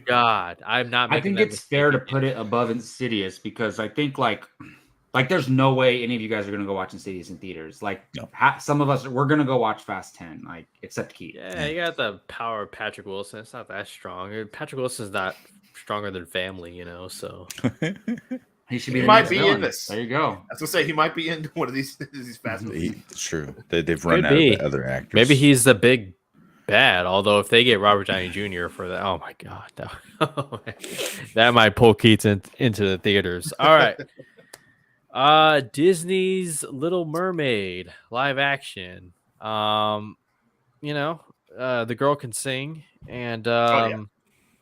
God, I'm not. I making think that it's fair to mistake put it above Insidious because I think like there's no way any of you guys are gonna go watch Insidious in theaters. Like, No. some of us we're gonna go watch Fast 10, like except Keith. Yeah, you got the power of Patrick Wilson. It's not that strong. Patrick Wilson's not stronger than family, so. He should be. He the might next be in villain. this. There you go. I was gonna say he might be in one of these fast movies. It's true. They've run Could out be. of the other actors. Maybe he's the big bad. Although if they get Robert Downey Jr. for that, oh my God, that might pull Keats into the theaters. All right. Disney's Little Mermaid live action. The girl can sing, and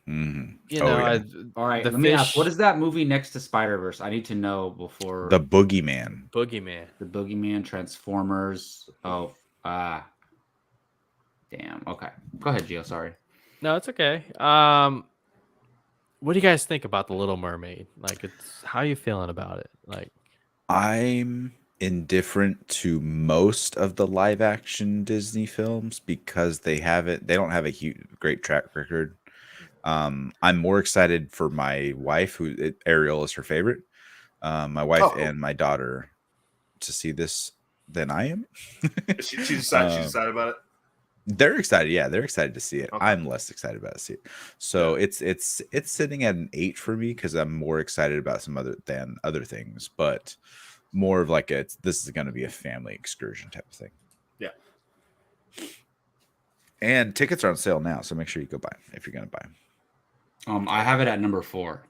Mhm. All right, the let me ask, fish- what is that movie next to Spider-Verse? I need to know before The Boogeyman. Boogeyman. the Boogeyman, Transformers. Oh, damn. Okay, go ahead, Gio. Sorry. No, it's okay. What do you guys think about the Little Mermaid? Like, how are you feeling about it? Like, I'm indifferent to most of the live action Disney films because they don't have a great track record. I'm more excited for my wife, Ariel is her favorite. My wife and my daughter to see this than I am. She's excited about it. They're excited. Yeah, they're excited to see it. Okay. I'm less excited about to see it. So it's sitting at an 8 for me because I'm more excited about some other things, but more of like this is going to be a family excursion type of thing. Yeah. And tickets are on sale now, so make sure you go buy if you're going to buy them. I have it at number 4.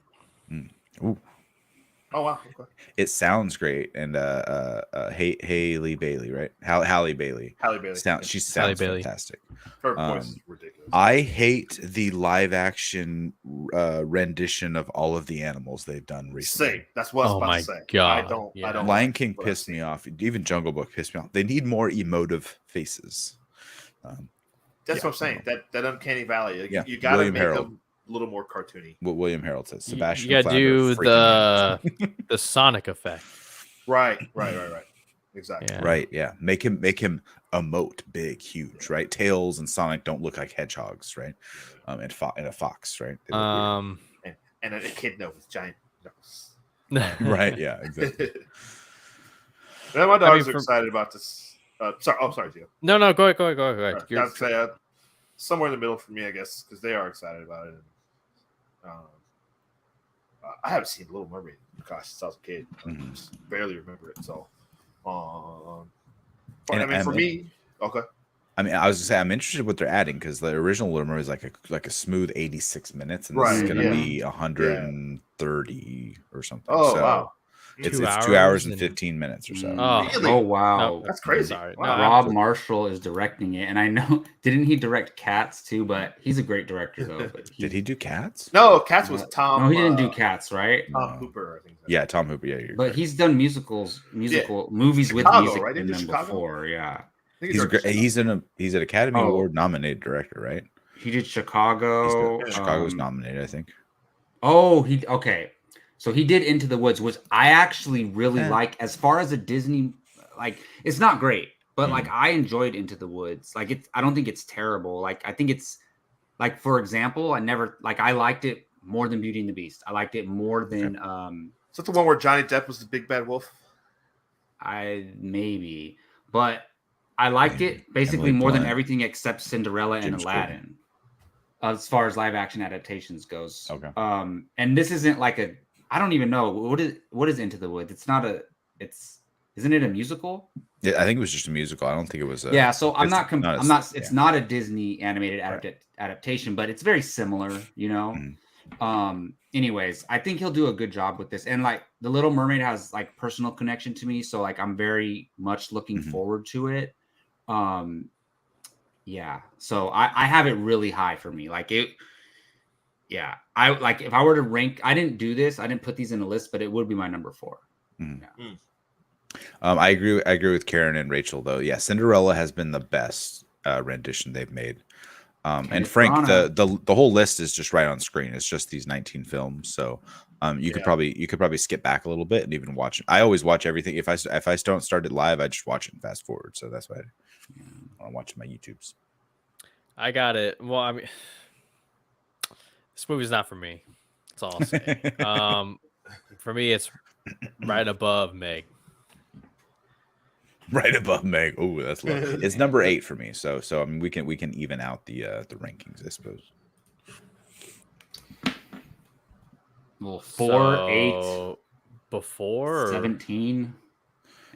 Ooh. Oh wow. Okay. It sounds great, and Haley Bailey, right? Halle Bailey. Halle Bailey. She Halle sounds Bailey. fantastic. Her voice is ridiculous. I hate the live action rendition of all of the animals they've done recently. Same. That's what I was Oh about my to say. God, I don't. yeah. I don't. Lion like King what I've pissed me seen. off. Even Jungle Book pissed me off. They need more emotive faces. That's what I'm saying. That uncanny valley. Like, Yeah, you got to William make Harold. them a little more cartoony. What William Harold says. you Sebastian. gotta Flatter do freaking the Sonic effect. Right. Exactly. Yeah. right. Yeah. Make him emote big, huge. Right. Tails and Sonic don't look like hedgehogs. Right. And a fox. Right. They look weird. And a echidna with giant nose. Right. Yeah. Exactly. Yeah, my dogs are from- excited about this. Sorry, Gio. No, go ahead. I'd say somewhere in the middle for me, I guess, because they are excited about it. And, I haven't seen Little Mermaid, gosh, since I was a kid. I Mhm. just barely remember it. So, And for me, okay. I mean, I was gonna say I'm interested in what they're adding because the original Little Mermaid is like a smooth 86 minutes, and this is Right, gonna yeah. be 130 or something. Oh So, wow. It's 2 2 hours and and 15 minutes or so. Oh, Really? Oh wow. no, That's crazy. Sorry. Wow. No, Rob Marshall is directing it, and I know didn't he direct Cats too? But he's a great director though. But Did he do Cats? No, Cats was Tom. No, he didn't do Cats, right? Tom Hooper, I think. Yeah, Tom Hooper. Yeah, you're But correct. he's done musical movies with Chicago, music right? in Didn't he them do Chicago? before. Yeah, I think He's a great. directed He's an Academy Oh. Award nominated director, right? he did Chicago. Chicago was nominated, I think. Oh, okay. So he did Into the Woods, which I actually really Eh. like. As far as a Disney, like it's not great, but Mm. like I enjoyed Into the Woods. Like it's, I don't think it's terrible. Like I think it's, like for example, I liked it more than Beauty and the Beast. I liked it more than Is that the one where Johnny Depp was the big bad wolf? maybe, but I liked it basically Emily more than Blunt. everything except Cinderella and James Corden. Aladdin. As far as live action adaptations goes. Okay. And this isn't like a, I don't even know what is Into the Woods. Isn't it a musical? Yeah, I think it was just a musical. I don't think it was a. Yeah, so it's it's not a Disney animated adaptation, but it's very similar, you know. Anyways, I think he'll do a good job with this. And like The Little Mermaid has like personal connection to me, so like I'm very much looking forward to it. Yeah, so I have it really high for me. Like it, yeah. I like if I were to rank, I didn't do this, I didn't put these in a list, but it would be my number 4. Yeah. I agree with Karen and Rachel though. Yeah, Cinderella has been the best rendition they've made. And Frank, the whole list is just right on screen. It's just these 19 films, so you could probably skip back a little bit and even watch it. I always watch everything. If I don't start it live, I just watch it and fast forward. So that's why I watch my YouTubes. I got it. Well, I mean, this movie's not for me. That's all I'll say. For me, it's right above Meg. Right above Meg. Oh, that's low. It's number 8 for me. So I mean, we can even out the rankings, I suppose. Well, 4, 8, before 17.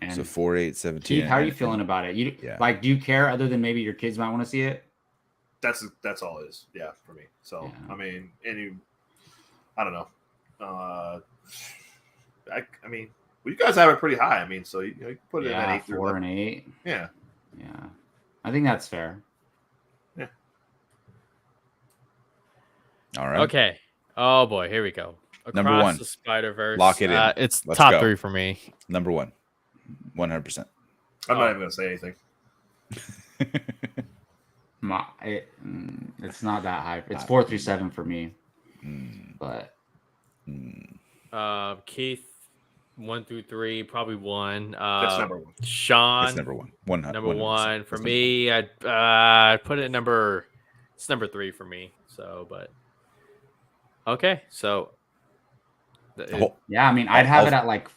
And So 4, 8, 17. Keith, how are you feeling about it? Like, do you care other than maybe your kids might want to see it? That's all it is. Yeah, for me. So Yeah. I mean, I don't know. I mean, well, you guys have it pretty high. I mean, so you can put it in at 8 through 4 11. and 8. Yeah. Yeah, I think that's fair. Yeah. All right. Okay. Oh boy, here we go. Number Across 1. the Spider-Verse. Lock it in. It's Let's top go. 3 for me. Number 1. 100%. I'm not even going to say anything. It's not that high. It's 4 through 7 for me. But Keith, 1 through 3, probably 1. That's number 1. Sean, It's number 1. 100%. number 1 for That's me. I'd put it number. It's number 3 for me. So, but okay. So, yeah, I mean, I'd have it at like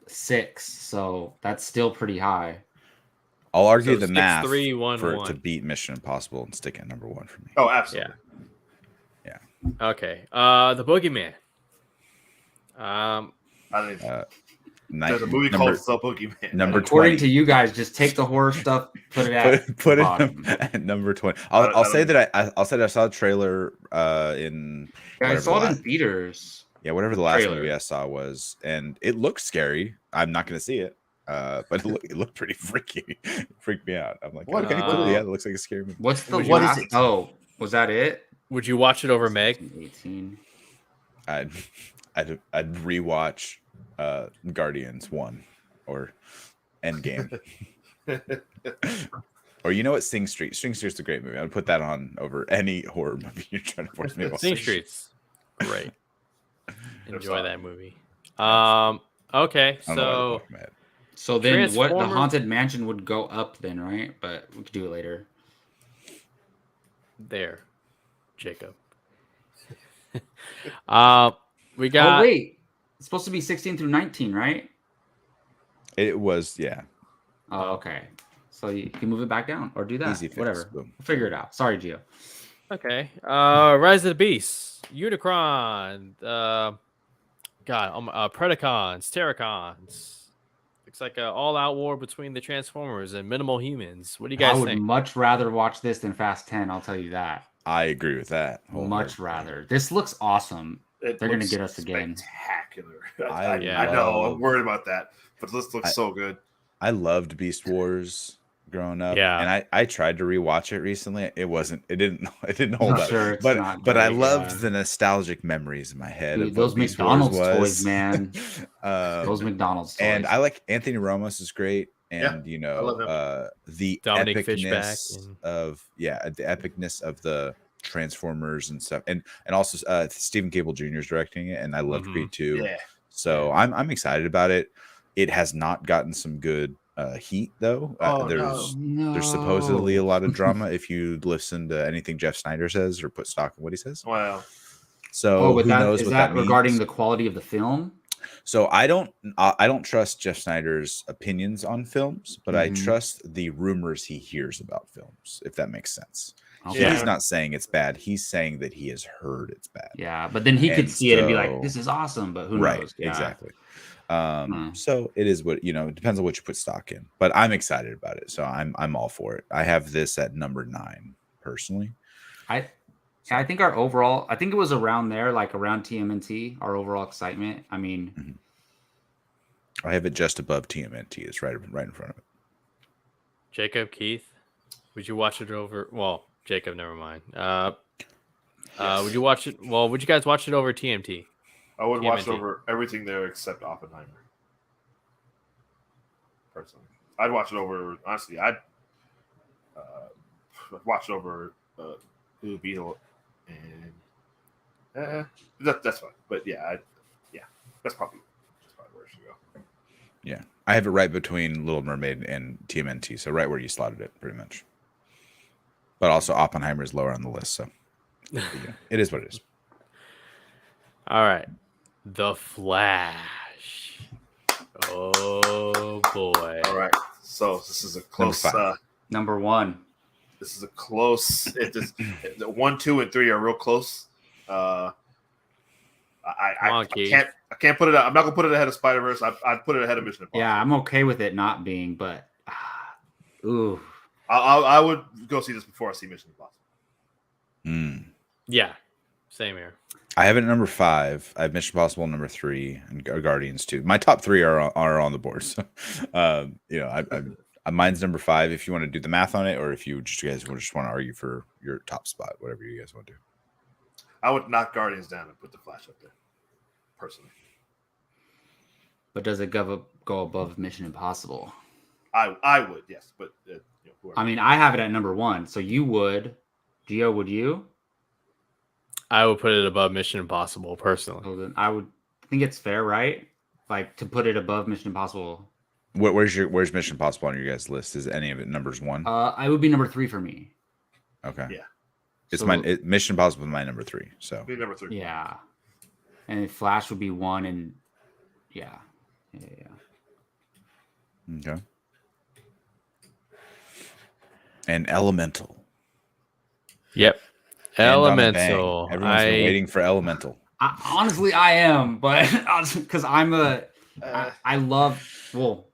6, so that's still pretty high. I'll argue So the 6, math 3, 1, for 1. to beat Mission Impossible and stick at number 1 for me. Oh, absolutely. Okay. The Boogeyman. I think There's a movie called The Boogeyman. Number According 20. to you guys, just take the horror stuff, put it at Put the it bottom. at number 20. I'll say that I saw a trailer in I whatever saw the it in last- theaters. whatever the last trailer. movie I saw was, and it looked scary. I'm not going to see it, but it looked pretty freaky. It freaked me out. I'm like, What? okay, cool. Yeah, it looks like a scary movie. What's the What is last? it? Oh, was that it? Would you watch it over Meg? 18. I'd rewatch Guardians 1 or Endgame. Or you know what? Sing Street. Sing Street's a great movie. I'd put that on over any horror movie you're trying to force me to watch. Sing Street's great. Enjoy solid. that movie. Okay, I don't know why so the fuck I'm at. So then, what? The Transformers- Haunted Mansion would go up then, right? But we could do it later. there, Jacob. We got. Oh wait, it's supposed to be 16 through 19, right? It was, yeah. Oh, okay. So you can move it back down or do that. Easy fix. Whatever. Boom. We'll figure it out. Sorry, Gio. Okay. Rise of the Beasts, Unicron, Predacons, Terracons. Looks like an all-out war between the Transformers and minimal humans. What do you I guys would think? much rather watch this than Fast 10. I'll tell you that. I agree with that. Much rather. This looks awesome. They're going to get us again. Spectacular. I I know. love- I'm worried about that, but this looks so good. I loved Beast Wars growing up. Yeah. And I tried to rewatch it recently. It didn't hold up. Sure, it's but not but I great, loved yeah. the nostalgic memories in my head Dude, of those what Beast McDonald's Wars was. toys, man. Those McDonald's toys. And I like Anthony Ramos is great. And I love him. the Dominic epicness Fishback and- the epicness of the Transformers and stuff. And also Stephen Cable Jr. is directing it, and I loved Mhm. Creed 2. Yeah. So I'm excited about it. It has not gotten some good heat though. There's supposedly a lot of drama if you listen to anything Jeff Snyder says or put stock in what he says. Well, So but who knows is what that that means? regarding the quality of the film? So I don't trust Jeff Snyder's opinions on films, but I Mhm. trust the rumors he hears about films, if that makes sense. Okay. He's not saying it's bad. He's saying that he has heard it's bad. Yeah, but then he could And see it and be so- like, "This is awesome," but who Right, knows? Yeah. exactly. Hmm. So it is what it depends on what you put stock in. But I'm excited about it, so I'm all for it. I have this at number 9 personally. I think our overall, I think it was around there, like around TMNT, our overall excitement. I mean, I have it just above TMNT. It's right in front of it. Jacob, Keith, would you watch it over? Well, Jacob, never mind. Would you watch it? Well, would you guys watch it over TMT? I would watch TMNT. over everything there except Oppenheimer. Personally, I'd watch it over. Honestly, I'd watch it over Blue Beetle, and that's fine. But yeah, that's probably where it should go. Yeah, I have it right between Little Mermaid and TMNT, so right where you slotted it, pretty much. But also Oppenheimer is lower on the list, so it is what it is. All right, The Flash. Oh boy! All right, so this is a close. number 1. This is a close. The 1, 2, and 3 are real close. I can't put it. I'm not gonna put it ahead of Spider-Verse. I'd put it ahead of Mission Impossible. Yeah, I'm okay with it not being, but ooh, I would go see this before I see Mission Impossible. Yeah, same here. I have it at number 5. I have Mission Impossible number 3 and Guardians 2. My top 3 are on the board. So, mine's number 5. If you want to do the math on it, or if you guys want to argue for your top spot, whatever you guys want to do. I would knock Guardians down and put the Flash up there, personally. but does it go above Mission Impossible? I would, yes, but whoever. I mean, I have it at number 1, so you would. Gio, would you? I would put it above Mission Impossible personally. So then I would think it's fair, right? Like to put it above Mission Impossible. Where's Mission Impossible on your guys' list? Is any of it numbers 1? I would be number 3 for me. Okay. Yeah. It's So- Mission Impossible is my number 3. So Be number 3. Yeah, and Flash would be 1, and yeah. okay. And Elemental. Yep. And on the bang. Elemental. Everyone's been waiting for Elemental. Honestly, I am, but because I love. Well,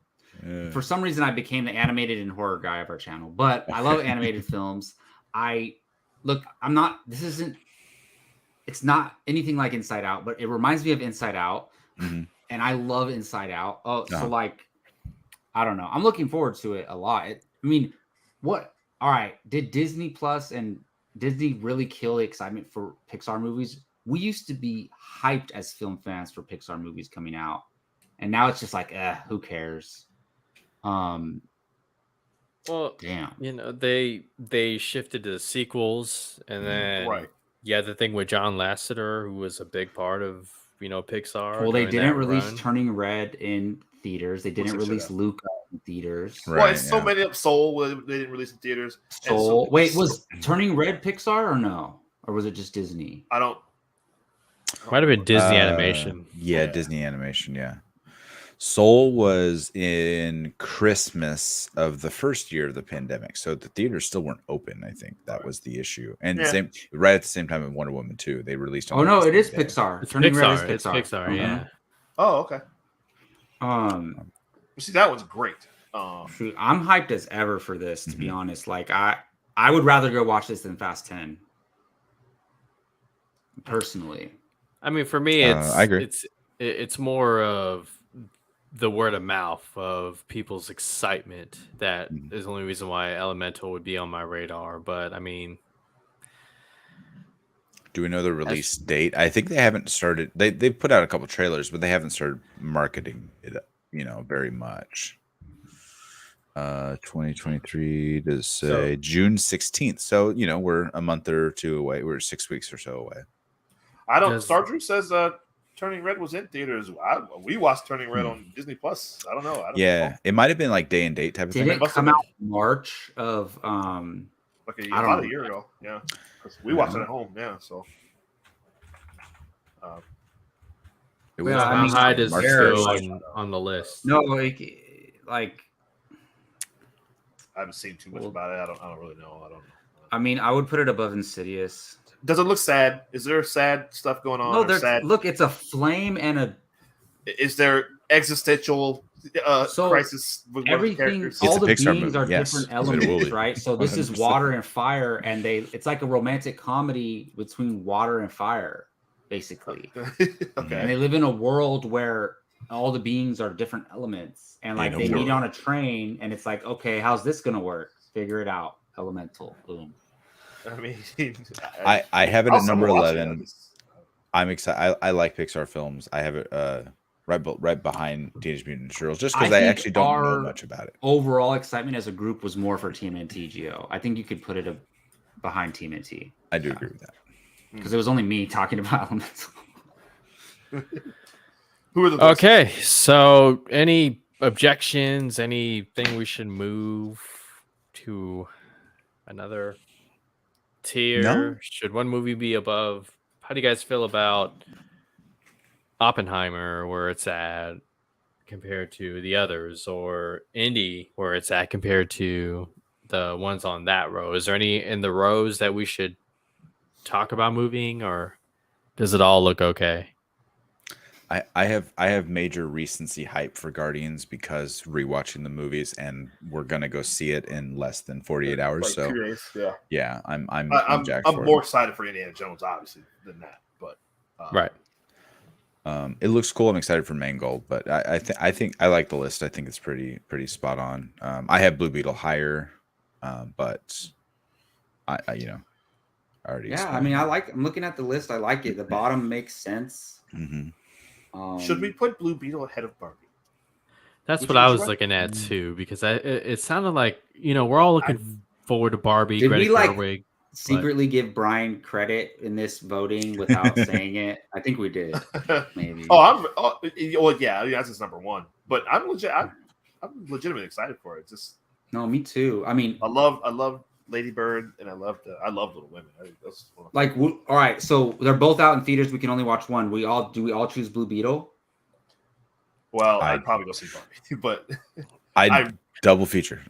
for some reason, I became the animated and horror guy of our channel, but I love animated films. I'm not. It's not anything like Inside Out, but it reminds me of Inside Out, and I love Inside Out. So like, I don't know. I'm looking forward to it a lot. What? All right. Did Disney Plus and Disney really kill the excitement for Pixar movies? We used to be hyped as film fans for Pixar movies coming out, and now it's just like, who cares? Well, Damn. they shifted to sequels, and then Right. the thing with John Lasseter, who was a big part of Pixar. Well, they during didn't that release run. Turning Red in theaters. They didn't Which they release should've. Luca in theaters. Right. Well, it's so yeah. many of Soul they didn't release in theaters. And Soul. Wait, was Turning Red Pixar or no? Or was it just Disney? I don't. Might have been Disney Animation. Yeah, Yeah. Disney Animation. Yeah. Soul was in Christmas of the first year of the pandemic, so the theaters still weren't open. I think that was the issue, and Yeah. right at the same time in Wonder Woman 2, they released. Oh no, the it is same day. Pixar. It's Turning Red is Pixar. It's Pixar. Pixar. Yeah. Oh, okay. See, that one's great. Shoot, I'm hyped as ever for this. To be honest, like I would rather go watch this than Fast 10. Personally, I mean, for me, I agree. it's more of the word of mouth of people's excitement that Mhm. is the only reason why Elemental would be on my radar. But I mean, Do we know the release date? I think they haven't started. They put out a couple trailers, but they haven't started marketing it, very much. 2023 does say June 16th. So, we're a month or two away. We're 6 weeks or so away. I don't. Star Drew says Turning Red was in theaters. We watched Turning Red on Disney Plus. I don't know. Yeah, it might have been like day and date type of Did thing. it come out in March of like about a year ago? Yeah, because we watched it at home. Yeah, so. It was I how mean, high does March it go 1st. on the list? No, like I haven't seen too much about it. I don't really know. I don't know. I mean, I would put it above Insidious. Does it look sad? Is there sad stuff going on? No, sad? Look, it's a flame and a. Is there existential crisis with everything? characters? All the Pixar beings movie, are yes. different It will elements, be. right? So this is 100%. water and fire, and it's like a romantic comedy between water and fire, basically. Okay. And they live in a world where all the beings are different elements, and like they meet on a train, and it's like, okay, how's this gonna work? Figure it out. Elemental, boom. I mean, I have it at number 11. It. I'm excited. I like Pixar films. I have it right behind Teenage Mutant Ninja Turtles, just because I actually don't know much about it. Overall excitement as a group was more for TMNT, Gio. I think you could put it behind TMNT. I do agree with that. Because it was only me talking about Elemental. Who are the Okay, so any objections? Anything we should move to another tier? No. Should one movie be above? How do you guys feel about Oppenheimer, where it's at compared to the others, or Indy, where it's at compared to the ones on that row? Is there any in the rows that we should talk about moving, or does it all look okay? I have major recency hype for Guardians because rewatching the movies, and we're gonna go see it in less than 48 hours. like So 2 days, yeah. I'm jacked I'm for more it. excited for Indiana Jones, obviously, than that. But Right. It looks cool. I'm excited for Mangold, but I think I like the list. I think it's pretty spot on. I have Blue Beetle higher, but I already. Yeah, I mean, I'm looking at the list. I like it. The bottom makes sense. Mm-hmm. Should we put Blue Beetle ahead of Barbie? That's Which what I one was you want? looking at too, because it sounded like we're all looking forward to Barbie. Did Greta we, like, Gerwig, secretly give Brian credit in this voting without saying it? I think we did. Maybe. Well, yeah, that's his number one. But I'm legitimately excited for it. Just No, me too. I mean, I love Lady Bird, and I love Little Women. I think that's one of like, all right. So they're both out in theaters. We can only watch one. Do we all choose Blue Beetle? Well, I'd probably go see Barbie, but I double feature.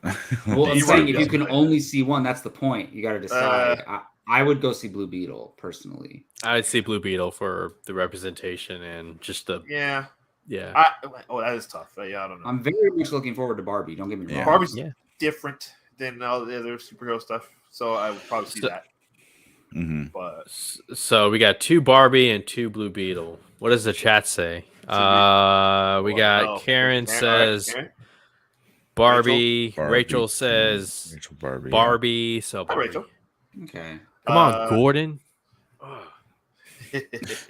Well, I'm You're saying right, if you yeah. can only see one, that's the point. You got to decide. I would go see Blue Beetle personally. I'd see Blue Beetle for the representation and just the yeah. yeah. That is tough. Yeah, I don't know. I'm very much looking forward to Barbie. Don't get me wrong. Barbie's Yeah. different than all the other superhero stuff, so I would probably see that. Mm-hmm. But So we got 2 Barbie and 2 Blue Beetle. What does the chat say? We got Karen says Karen? Barbie. Barbie. Rachel says Rachel Barbie. Barbie. So Hi, Barbie. Rachel. Okay. Come on, Gordon.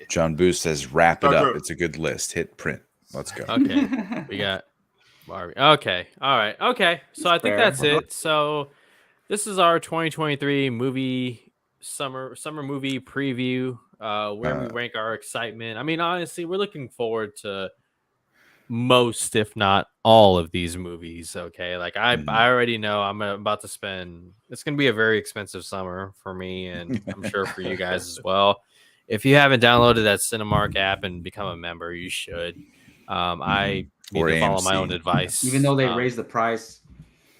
John Booth says, "Wrap it John up. Booth. It's a good list. Hit print. Let's go." Okay. We got Barbie. Okay. All right. Okay. So I think Fair. that's it. So this is our 2023 movie summer movie preview. Where we rank our excitement. I mean, honestly, we're looking forward to most, if not all, of these movies. Okay. Like I already know I'm about to spend. It's going to be a very expensive summer for me, and I'm sure for you guys as well. If you haven't downloaded that Cinemark app and become a member, you should. I need Or to follow my AMC. own advice. Even though they raised the price.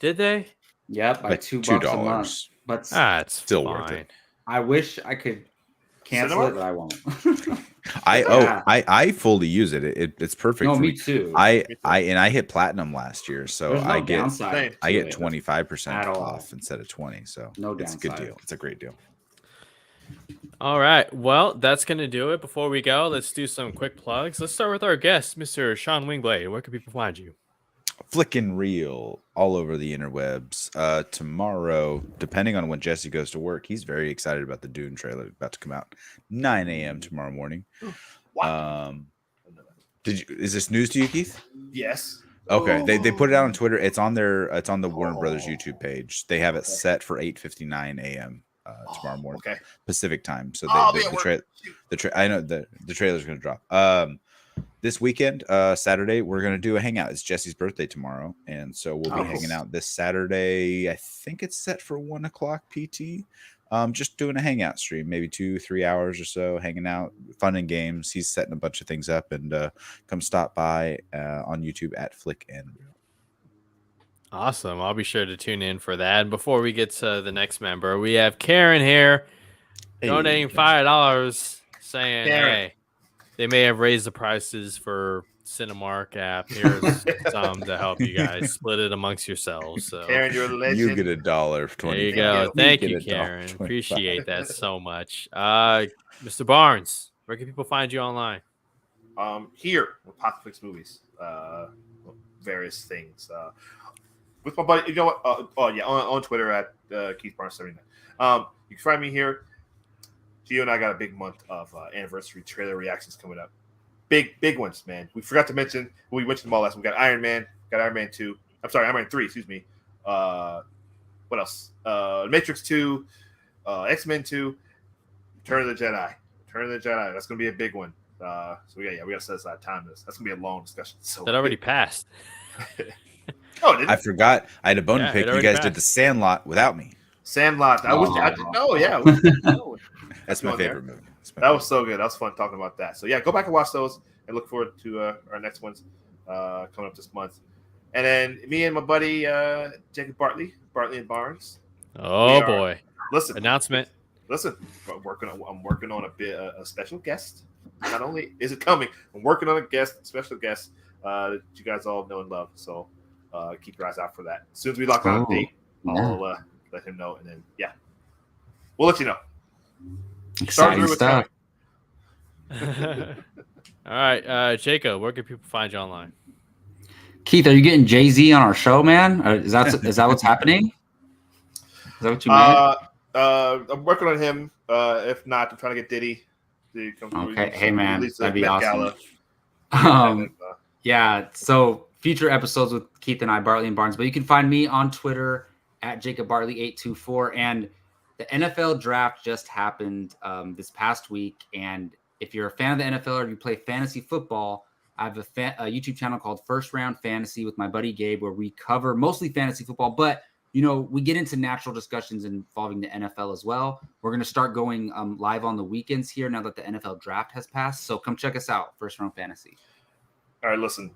Did they? Yep, by Like $2 a month. But It's Still fine. worth it. I wish I could cancel Cinemark? it, but I won't. I fully use it. It's perfect. No, for me too. I hit platinum last year, so There's no I get downside to I get it 25% at all. off instead of 20. So No it's a good downside. deal. It's a great deal. All right. Well, that's going to do it. Before we go, let's do some quick plugs. Let's start with our guest, Mr. Sean Wingblade. Where can people find you? Flickin' Reel all over the interwebs. Tomorrow, depending on when Jesse goes to work, he's very excited about the Dune trailer about to come out 9 a.m. tomorrow morning. Wow. Is this news to you, Keith? Yes. Okay, they put it out on Twitter. It's on the Warner Brothers YouTube page. They have it set for 8:59 a.m. Tomorrow morning, Okay. Pacific time. So I'll be at work. I know the trailer's going to drop. This weekend, Saturday, we're going to do a hangout. It's Jesse's birthday tomorrow, and so we'll be hanging out this Saturday. I think it's set for 1 o'clock PT. Just doing a hangout stream, maybe 2-3 hours or so, hanging out, fun and games. He's setting a bunch of things up, and come stop by on YouTube at Flick and Reel. Awesome. I'll be sure to tune in for that. And before we get to the next member, we have Karen here donating $5, saying, Karen. hey, they may have raised the prices for Cinemark app. Here's some to help you guys split it amongst yourselves. So Karen, you're a legend. You get $1 for 20. there you go. Thank you, Karen. Appreciate that so much. Mr. Barnes, where can people find you online? Here with Apocaflix Movies, various things. With my buddy, you know what? On Twitter at Keith Barnes 79. You can find me here. Gio and I got a big month of anniversary trailer reactions coming up. Big ones, man. We forgot to mention. We mentioned them all last week. We got Iron Man. Got Iron Man 2. I'm sorry, Iron Man 3. Excuse me. What else? Matrix 2. X-Men 2. Return of the Jedi. That's gonna be a big one. So we got to set aside time for this. That's gonna be a long discussion. So That already passed. I forgot. I had a bone to pick. You guys did the Sandlot without me. Sandlot. I didn't know. Yeah. That's my favorite movie. That was so good. That was fun talking about that. So yeah, go back and watch those, and look forward to our next ones coming up this month. And then me and my buddy Jacob Bartley and Barnes. Oh boy! Listen, Announcement. Listen, I'm working on a special guest. Not only is it coming, I'm working on a special guest that you guys all know and love. So keep your eyes out for that. As soon as we lock on a date, I'll let him know, and then we'll let you know. Exciting stuff. All right, Jacob, where can people find you online? Keith, are you getting Jay-Z on our show, man? Is that what's happening? Is that what you meant? I'm working on him. If not, I'm trying to get Diddy to come through. Okay, hey man, that'd be Met awesome. Gala. Yeah, so future episodes with Keith and I, Bartley and Barnes, but you can find me on Twitter at Jacob Bartley824, and the NFL draft just happened this past week, and if you're a fan of the NFL or you play fantasy football, I have a YouTube channel called First Round Fantasy with my buddy Gabe, where we cover mostly fantasy football, but we get into natural discussions involving the NFL as well. We're going to start going live on the weekends here now that the NFL draft has passed. So come check us out, First Round Fantasy. All right, listen,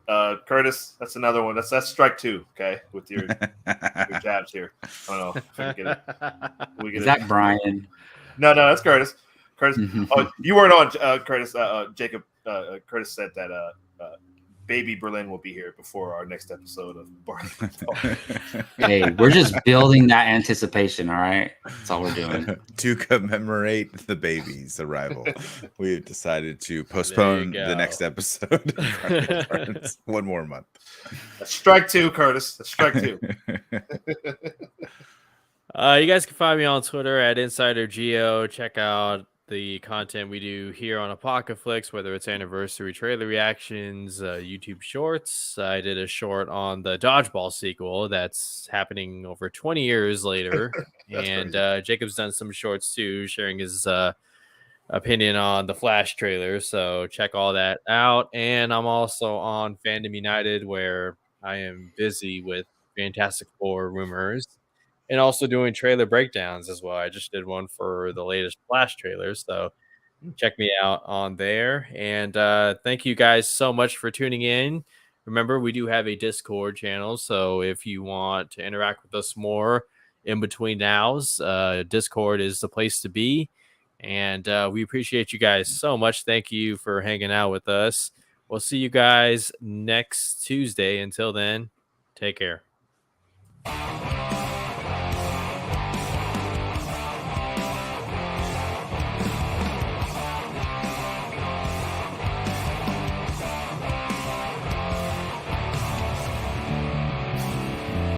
Curtis, that's another one. That's strike two, okay, with your jabs here. I don't know if I can get it. Is that Brian? No, that's Curtis. Curtis, you weren't on, Curtis. Jacob, Curtis said that Baby Berlin will be here before our next episode of Barley. Hey, we're just building that anticipation, all right? That's all we're doing. To commemorate the baby's arrival, we've decided to postpone the next episode. One more month. That's strike two, Curtis. That's strike two. You guys can find me on Twitter at InsiderGeo. Check out the content we do here on Apocaflix, whether it's anniversary trailer reactions, YouTube shorts. I did a short on the Dodgeball sequel that's happening over 20 years later. And Jacob's done some shorts too, sharing his opinion on the Flash trailer. So check all that out. And I'm also on Fandom United, where I am busy with Fantastic Four rumors. And also doing trailer breakdowns as well. I just did one for the latest Flash trailer, so check me out on there. And thank you guys so much for tuning in. Remember, we do have a Discord channel, so if you want to interact with us more in between nows, Discord is the place to be. And we appreciate you guys so much. Thank you for hanging out with us. We'll see you guys next Tuesday. Until then, take care.